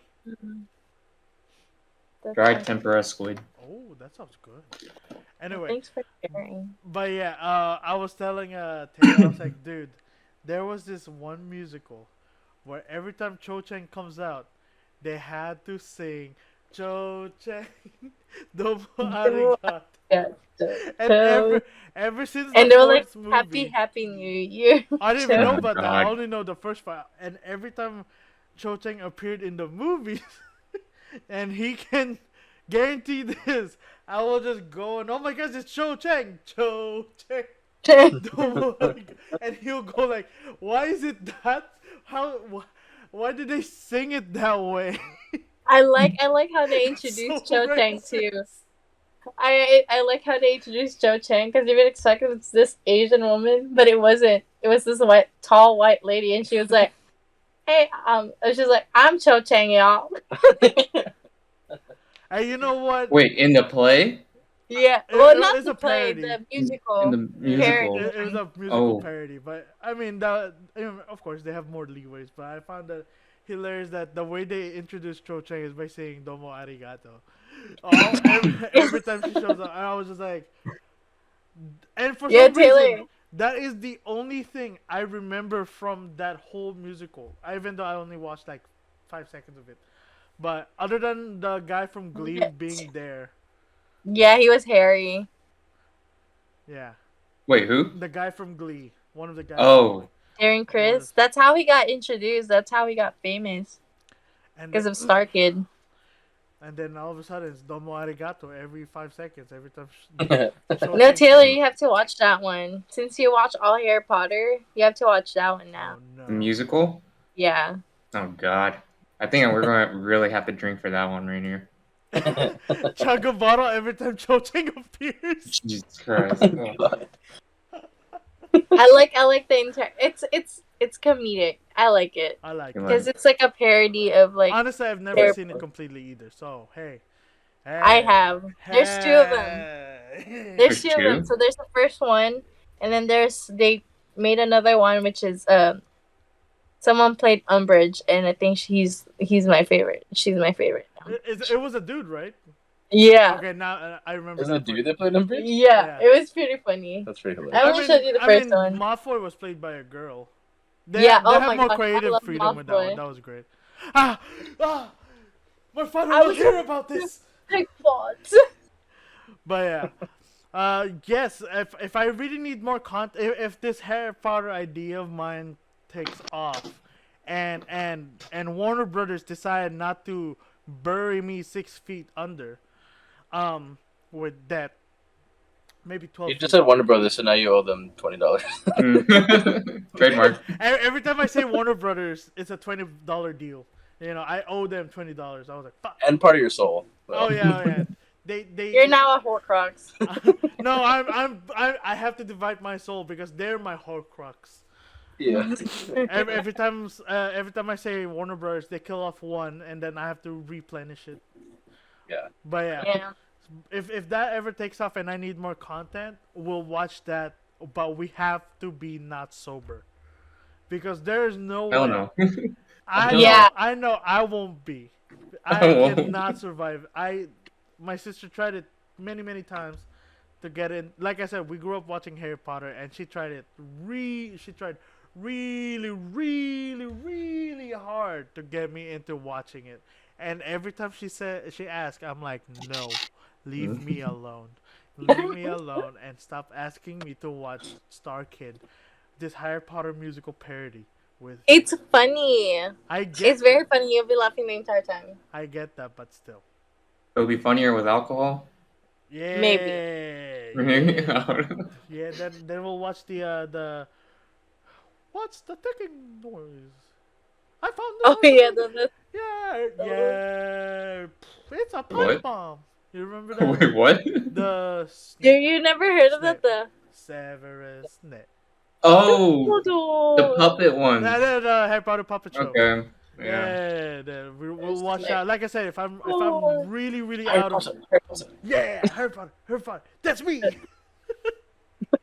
That Dried sounds- tempura squid. Oh, that sounds good. well, Anyway, thanks for sharing. but yeah, I was telling Taylor, I was like, dude, there was this one musical where every time Cho Chang comes out, they had to sing Cho Chang, Domo Arigato. Yeah. And ever since the And they were like, fourth Happy, movie, Happy New Year. I didn't even Cho. know Oh, about that. I God. only know the first part. And every time Cho Chang appeared in the movies, and he can guarantee this, I will just go and oh my gosh, it's Cho Chang, Cho Chang. And he'll go like, why is it that? Why did they sing it that way? I like how they It's introduced so Cho Chang too. racist. I like how they introduced Cho Chang because you would expect it's this Asian woman, but it wasn't. It was this tall white lady, and she was like, "Hey, she's like, I'm Cho Chang, y'all." And you know what? Wait, in the play? Yeah, It- well, it- not it's the a play, parody. the In musical. the musical. Parody. It was a musical Oh. parody, but I mean, that, of course they have more leeways. But I found that hilarious that the way they introduced Cho Chang is by saying "Domo arigato." Every time she shows up, I was just like, and for Yeah, some reason, Taylor. that is the only thing I remember from that whole musical. Even though I only watched like 5 seconds of it, but other than the guy from Glee being there, Yeah, he was Harry. yeah, Wait, who? the guy from Glee, one of the guys. Oh, Darren Chris. Was- That's how he got introduced. That's how he got famous and because of Star Kid. And then all of a sudden, it's Domo Arigato every 5 seconds. Every time. No, Taylor, you have to watch that one. Since you watch all Harry Potter, you have to watch that one now. Oh, no. the musical? Yeah. Oh, God. I think we're going to really have to drink for that one right here. Chug a bottle every time Cho Chang appears. Jesus Christ. Oh. I like the entire. It's comedic. I like it I like You it. like- because it's like a parody of like Honestly, I've never Harry seen it completely either. So, hey. I have. There's two of them. them. There's There's two of them. two? So there's the first one, and then they made another one, which is someone played Umbridge, and I think he's my favorite. She's my favorite. Now. It was a dude, right? Yeah. Okay, now I remember. Is it a dude that played Umbridge? Yeah, Yeah. it was pretty funny. That's pretty I hilarious. only showed you the first one. Malfoy was played by a girl. Yeah, They oh have my more gosh, I creative love freedom with that Malfoy. one. That was great. Ah! My father I will was- hear about this. Like what? But yeah, yes. If I really need more content, if this Harry Potter idea of mine takes off, and Warner Brothers decide not to bury me 6 feet under, with that, maybe 12. You just feet. said Warner Brothers, so now you owe them $20. Trademark. Every time I say Warner Brothers, it's a $20 deal. You know, I owe them $20. I was like, fuck. And part of your soul. Oh yeah. They. You're now a Horcrux. No, I have to divide my soul because they're my Horcrux. Yeah. Every time I say Warner Brothers, they kill off one, and then I have to replenish it. Yeah. But yeah, Yeah. if that ever takes off and I need more content, we'll watch that. But we have to be not sober, because there is no Hell way. no. Yeah. I know I won't be. I I won't. cannot survive. My sister tried it many times to get in. Like I said, we grew up watching Harry Potter, and she tried it. She tried really hard to get me into watching it. And every time she asked, I'm like, no, leave me alone. Leave me alone and stop asking me to watch Star Kid, this Harry Potter musical parody with. It's funny. I get. It's very that. funny. You'll be laughing the entire time. I get that, but still. It would be funnier with alcohol. Yeah. Maybe. Yeah. Yeah. Then we'll watch the. What's the ticking noise? I found Oh the. yeah, Yeah. Yeah. It's a pipe What? bomb. You remember that? Wait, what? The you never heard of Snip. that? Severus Snape. Oh, the The puppet ones. The Harry Potter puppet show. Okay. Yeah. We'll watch that. Like I said, if I'm Oh. really Harry out of Potter, Harry Potter. yeah, Harry Potter, that's me.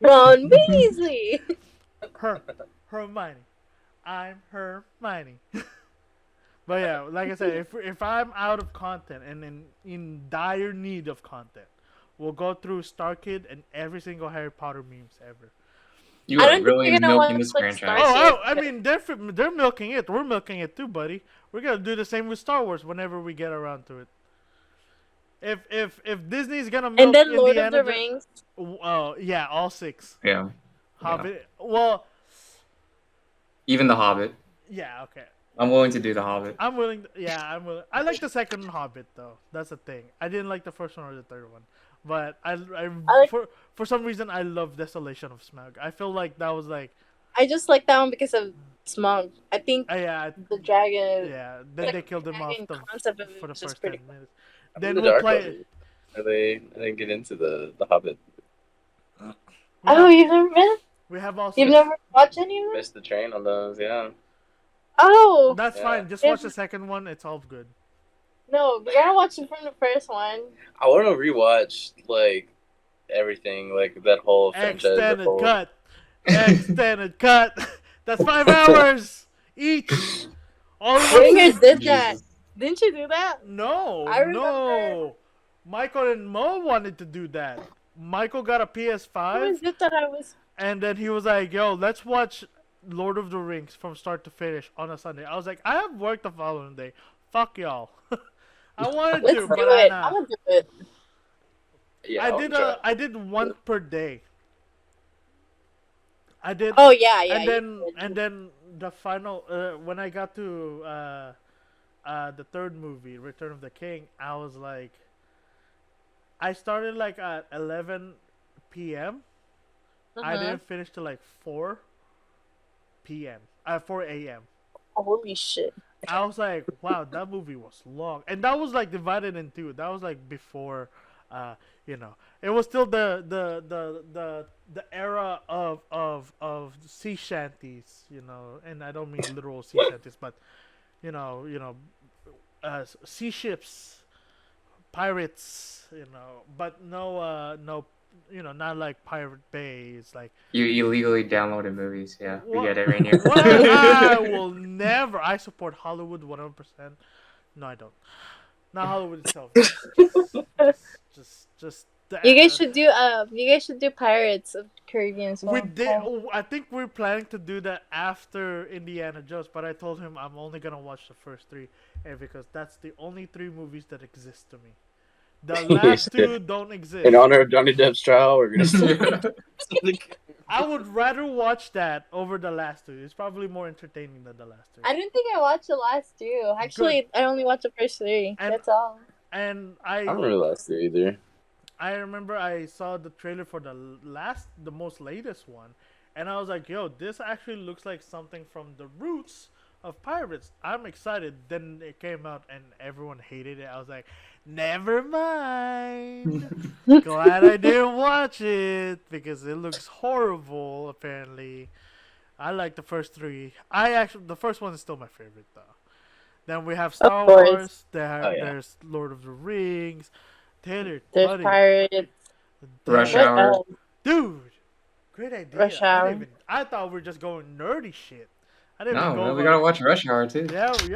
Ron Weasley. Hermione, I'm Hermione. But yeah, like I said, if I'm out of content and in dire need of content, we'll go through Star Kid and every single Harry Potter memes ever. You I are don't think really you're gonna milking watch, this like, franchise. Star Oh, I Kid. mean, they're milking it. We're milking it too, buddy. We're gonna do the same with Star Wars whenever we get around to it. If Disney's gonna milk And then Lord of Indiana, the Rings. oh yeah, all 6. Yeah. Hobbit. Well, Even The Hobbit. yeah, okay. I'm willing to do The Hobbit. I'm willing. I'm willing. I like the second Hobbit though. That's the thing. I didn't like the first one or the third one, but I like- for some reason I love Desolation of Smaug. I feel like that was like I just like that one because of Smog. I think yeah, the dragon. yeah. Then like, they killed him off dragon concept of it for the was just first pretty 10 cool. minutes. I'm Then the we'll Dark play. Ones. I didn't get into the Hobbit. We Oh, have, you've never been? we have all. You've six. never watched any of them? Missed the train on those. Yeah. Oh That's Yeah. fine. Just watch the second one. It's all good. no, we gotta watch it from the first one. I want to rewatch like everything, like that whole franchise. the Extended whole- cut. Extended cut. That's 5 hours each. All in one Ringer season. did that. Jesus. Didn't you do that? No, I remember. no. Michael and Mo wanted to do that. Michael got a Who PS5, was it that I was? and then he was like, "Yo, let's watch Lord of the Rings from start to finish on a Sunday." I was like, "I have work the following day. Fuck y'all." I wanted Let's to, do but it. I'm I'm not. gonna do it. Yeah, I did one per day. I did. Oh yeah, yeah. and you then did. and then the final when I got to the third movie, Return of the King, I was like, I started like at 11 p.m. I Uh-huh. didn't finish till like 4 p.m. 4 a.m. Holy shit. I was like, wow, that movie was long, and that was like divided in two. That was like before, it was still the era of sea shanties, and I don't mean literal sea shanties, but sea ships, pirates, but no, not like Pirate Bay. It's like You illegally downloaded movies. Yeah, we What? get it right here. well, I will never. I support Hollywood 100%. No, I don't. Not Hollywood itself. Just the. You guys should do Pirates of the Caribbean as well. We did. I think we're planning to do that after Indiana Jones, but I told him I'm only gonna watch the first 3, and because that's the only 3 movies that exist to me. The last 2 don't exist. In honor of Johnny Depp's trial, we're gonna. I would rather watch that over the last 2. It's probably more entertaining than the last 2. I didn't think I watched the last 2. Actually, I only watched the first 3. And- That's all. And I don't remember the last 2 either. I remember I saw the trailer for the most latest one, and I was like, yo, this actually looks like something from the roots of Pirates. I'm excited. Then it came out and everyone hated it. I was like, never mind. Glad I didn't watch it because it looks horrible, apparently. I like the first 3. The first one is still my favorite, though. Then we have Star course. Wars. There's Lord of the Rings. Taylor, There's buddy. Pirates. Rush What Hour. else? Dude, great idea. Rush Hour. I thought we were just going nerdy shit. I didn't No, even go man, we like- gotta watch Rush Hour too. Yeah, dude.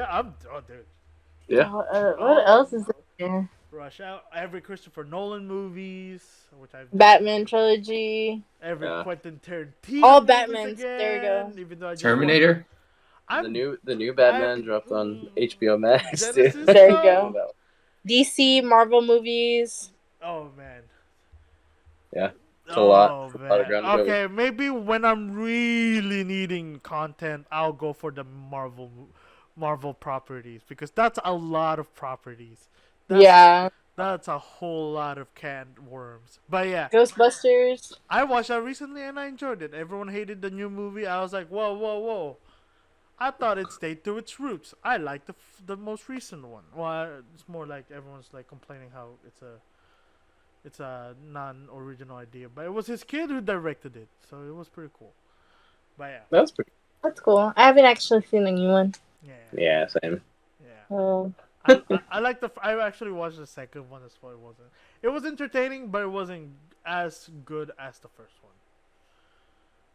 Yeah. What else is there? Rush Out. Every Christopher Nolan movies, which I've Batman trilogy. every Yeah. Quentin Tarantino. All movies Batmans, there you go. again, Even though I just Terminator. I'm The new Batman dropped on HBO Max. Genesis Dude. There you Go. go. DC, Marvel movies. Oh man. Yeah. a lot. Oh A lot of man. ground to cover. Okay, maybe when I'm really needing content, I'll go for the Marvel properties because that's a lot of properties. That's Yeah. that's a whole lot of canned worms. But yeah, Ghostbusters. I watched that recently and I enjoyed it. Everyone hated the new movie. I was like, whoa, whoa, whoa. I thought it stayed to its roots. I like the most recent one. Well, it's more like everyone's like complaining how it's a non-original idea, but it was his kid who directed it, so it was pretty cool. But yeah, That's pretty. That's cool. I haven't actually seen the new one. yeah, Yeah, same. yeah. Oh. I like the. I actually watched the second one as well. It wasn't. It was entertaining, but it wasn't as good as the first one.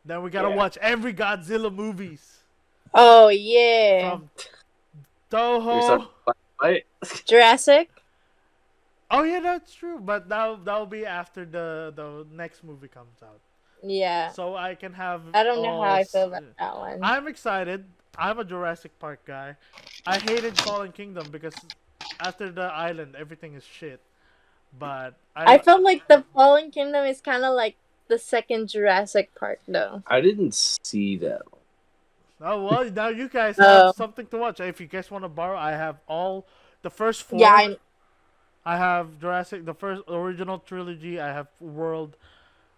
Then we gotta Yeah. watch every Godzilla movies Oh yeah. from We Toho. start fight. Jurassic. Oh yeah, that's true. But that'll be after the next movie comes out, Yeah. so I can have. I don't know all how I s- feel about that one. I'm excited. I'm a Jurassic Park guy. I hated Fallen Kingdom because after the island, everything is shit. But I felt like the Fallen Kingdom is kind of like the second Jurassic Park, though. I didn't see that. Oh well, now you guys Oh. have something to watch. If you guys want to borrow, I have all the first four. Yeah, I have Jurassic, the first original trilogy. I have World.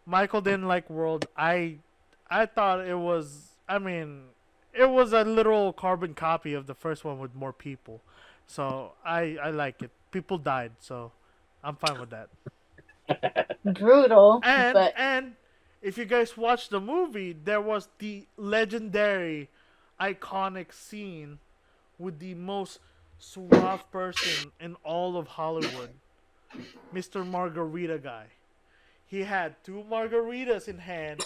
Michael didn't like World. I thought it was. I mean, it was a literal carbon copy of the first one with more people. So I like it. People died, so I'm fine with that. brutal. And but and if you guys watch the movie, there was the legendary, iconic scene with the most suave person in all of Hollywood, Mr. Margarita guy. He had two margaritas in hand,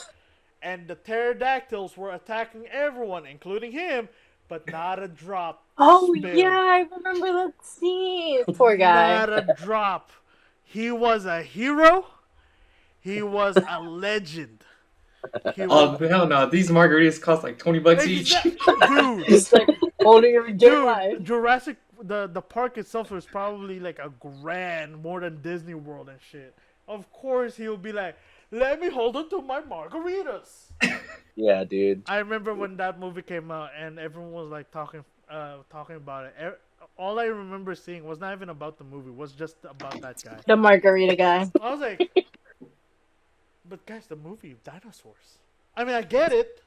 and the pterodactyls were attacking everyone, including him, but not a drop oh spilled. yeah, I remember that scene. Poor guy. Not a drop. He was a hero. He was a legend. He Oh was, hell no! These margaritas cost like $20 each. dude. Just like holding a good Dude, life. Jurassic, the park itself is probably like a grand, more than Disney World and shit. Of course, he'll be like, "Let me hold on to my margaritas." Yeah, dude. I remember when that movie came out and everyone was like talking about it. All I remember seeing was not even about the movie; was just about that guy. The margarita guy. I was like, "But guys, the movie dinosaurs." I mean, I get it.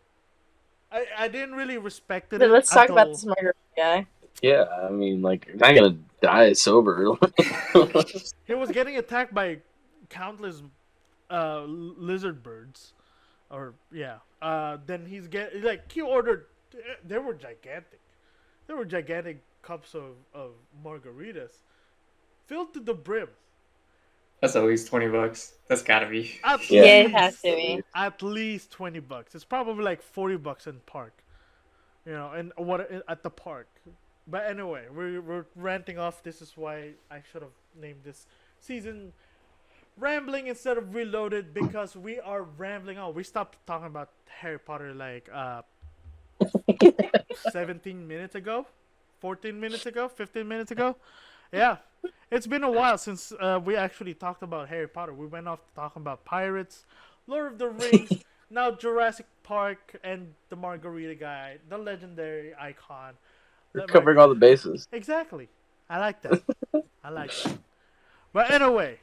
I didn't really respect it. But let's talk about until- this margarita guy. Yeah, I mean, like, you're not gonna die sober. He was getting attacked by countless lizard birds, or yeah. Then he ordered. They were gigantic. They were gigantic cups of margaritas, filled to the brim. That's at least $20. That's gotta be. At Yeah. Yeah, least, it has to be. at least $20. It's probably like $40 in park. And what at the park. But anyway, we're ranting off. This is why I should have named this season Rambling instead of Reloaded, because we are rambling on. We stopped talking about Harry Potter like 17 minutes ago, 14 minutes ago, 15 minutes ago. Yeah, it's been a while since we actually talked about Harry Potter. We went off talking about pirates, Lord of the Rings, now Jurassic Park, and the Margarita guy, the legendary icon. You're covering all the bases. Exactly. I like that. I like that. But anyway,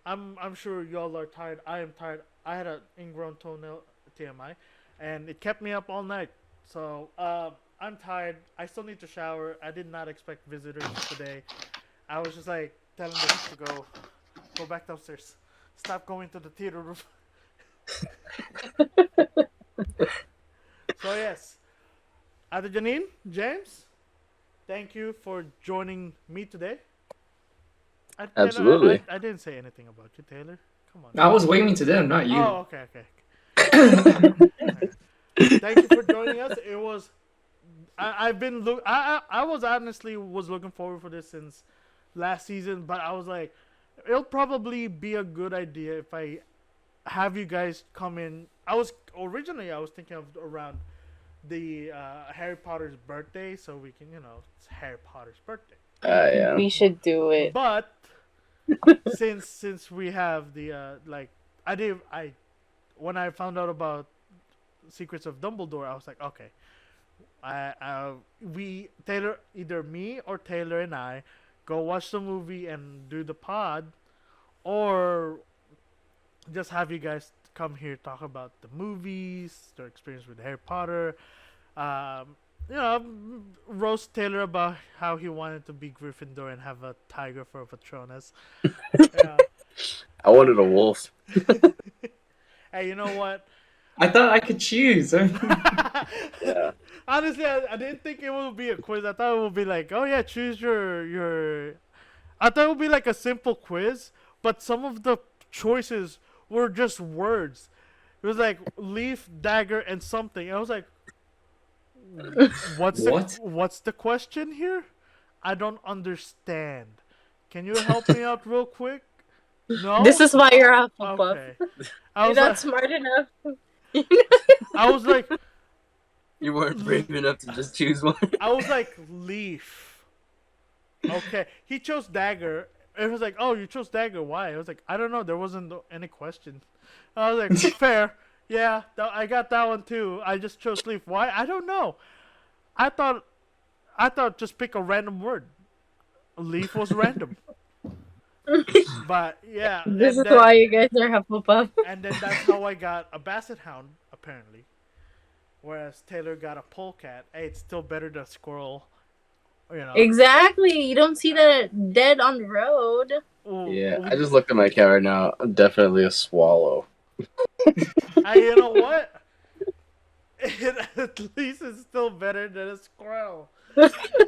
I'm sure y'all are tired. I am tired. I had an ingrown toenail, TMI, and it kept me up all night. So I'm tired. I still need to shower. I did not expect visitors today. I was just like telling them to go back downstairs. Stop going to the theater room. So yes, Ada Janine, James, thank you for joining me today. Absolutely. I didn't say anything about you, Taylor. Come on. I was waving to them, not you. Oh, okay. Thank you for joining us. It was. I've been I was honestly looking forward for this since last season, but I was like, it'll probably be a good idea if I have you guys come in. I was thinking of around the Harry Potter's birthday, so we can it's Harry Potter's birthday. Yeah. We should do it. But since we have the I did. I when I found out about Secrets of Dumbledore, I was like, okay, we Taylor, either me or Taylor and I, go watch the movie and do the pod, or just have you guys come here talk about the movies, their experience with Harry Potter. You know, roast Taylor about how he wanted to be Gryffindor and have a tiger for a Patronus. Yeah. I wanted a wolf. Hey, you know what? I thought I could choose. Yeah. Honestly, I didn't think it would be a quiz. I thought it would be like, oh yeah, choose your. I thought it would be like a simple quiz, but some of the choices were just words. It was like leaf, dagger, and something. I was like, What? what's the question here? I don't understand. Can you help me out real quick? No. This is why you're Hufflepuff. Okay. I You're was not like, smart enough. I was like, You weren't brave enough to just choose one. I was like, leaf. Okay. He chose dagger. It was like, oh, you chose dagger. Why? I was like, I don't know. There wasn't any question. I was like, fair. Yeah, I got that one too. I just chose leaf. Why? I don't know. I thought just pick a random word. Leaf was random. But yeah, This and is then, why you guys are Hufflepuff. and then that's how I got a basset hound apparently. Whereas Taylor got a polecat. Hey, it's still better than a squirrel. You know. Exactly. You don't see that dead on the road. Ooh, Yeah, ooh. I just looked at my cat right now. I'm definitely a swallow. Hey, you know what? It at least it's still better than a squirrel.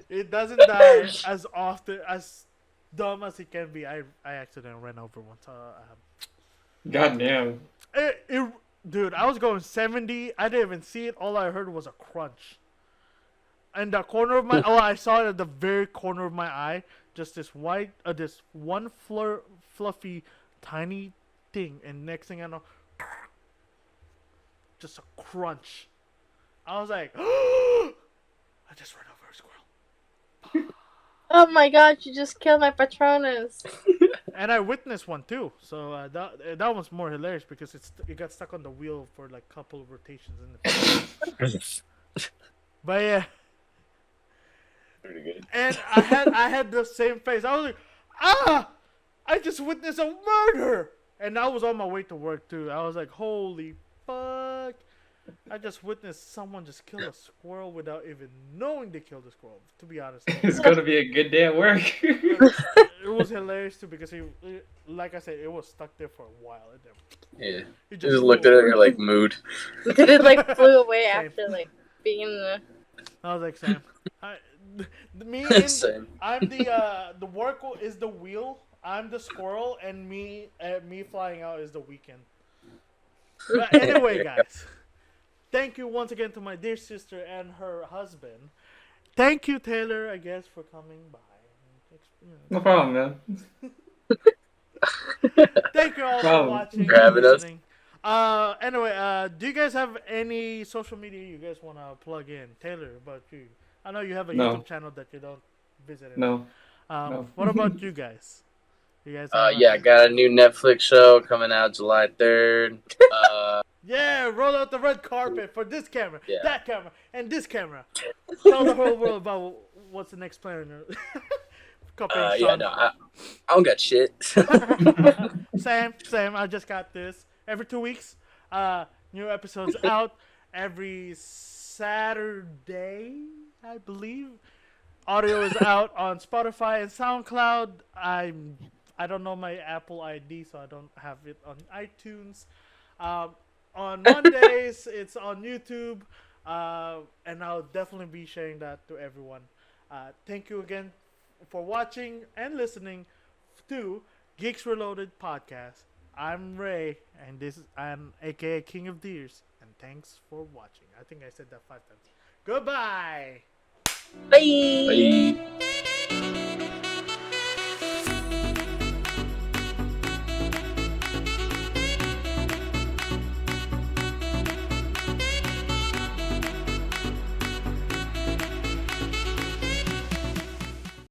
It doesn't die as often, as dumb as it can be. I accidentally ran over once. Goddamn. Dude, I was going 70. I didn't even see it. All I heard was a crunch. And the corner of my I saw it at the very corner of my eye. Just this white, this one fluffy, tiny thing. And next thing I know, just a crunch. I was like, I just ran over a squirrel. Oh my god, you just killed my Patronus. And I witnessed one too, so that was more hilarious because it got stuck on the wheel for like a couple of rotations in the. But yeah, Pretty good. and I had the same face. I was like, ah, I just witnessed a murder, and I was on my way to work too. I was like, holy fuck! I just witnessed someone just kill a squirrel without even knowing they killed a squirrel. To be honest, It's gonna be a good day at work. it was hilarious too because like I said, it was stuck there for a while. And then Yeah. it You just looked at it and you're like, mood. It like flew away Same. after like being in the. I was like, Sam, Same. I'm the work is the wheel. I'm the squirrel, and me flying out is the weekend. But anyway, guys, thank you once again to my dear sister and her husband. Thank you, Taylor, I guess, for coming by. No problem, man. Thank you all for Problem. watching and Grabbing us. listening. Anyway, do you guys have any social media you guys want to plug in? Taylor, about you? I know you have a No. YouTube channel that you don't visit. No. Um, No. What about you guys? You guys? Have Yeah, I got a new Netflix show coming out July 3rd. Yeah, roll out the red carpet for this camera, Yeah. that camera, and this camera. Tell the whole world about what's the next plan. Yeah, no, I don't got shit. Same. I just got this. Every 2 weeks, new episodes out. Every Saturday, I believe. Audio is out on Spotify and SoundCloud. I don't know my Apple ID, so I don't have it on iTunes. On Mondays, it's on YouTube, and I'll definitely be sharing that to everyone. Thank you again for watching and listening to Geeks Reloaded podcast. I'm Ray, and I'm aka King of Deers, and thanks for watching. I think I said that 5 times. Goodbye. Bye. Bye.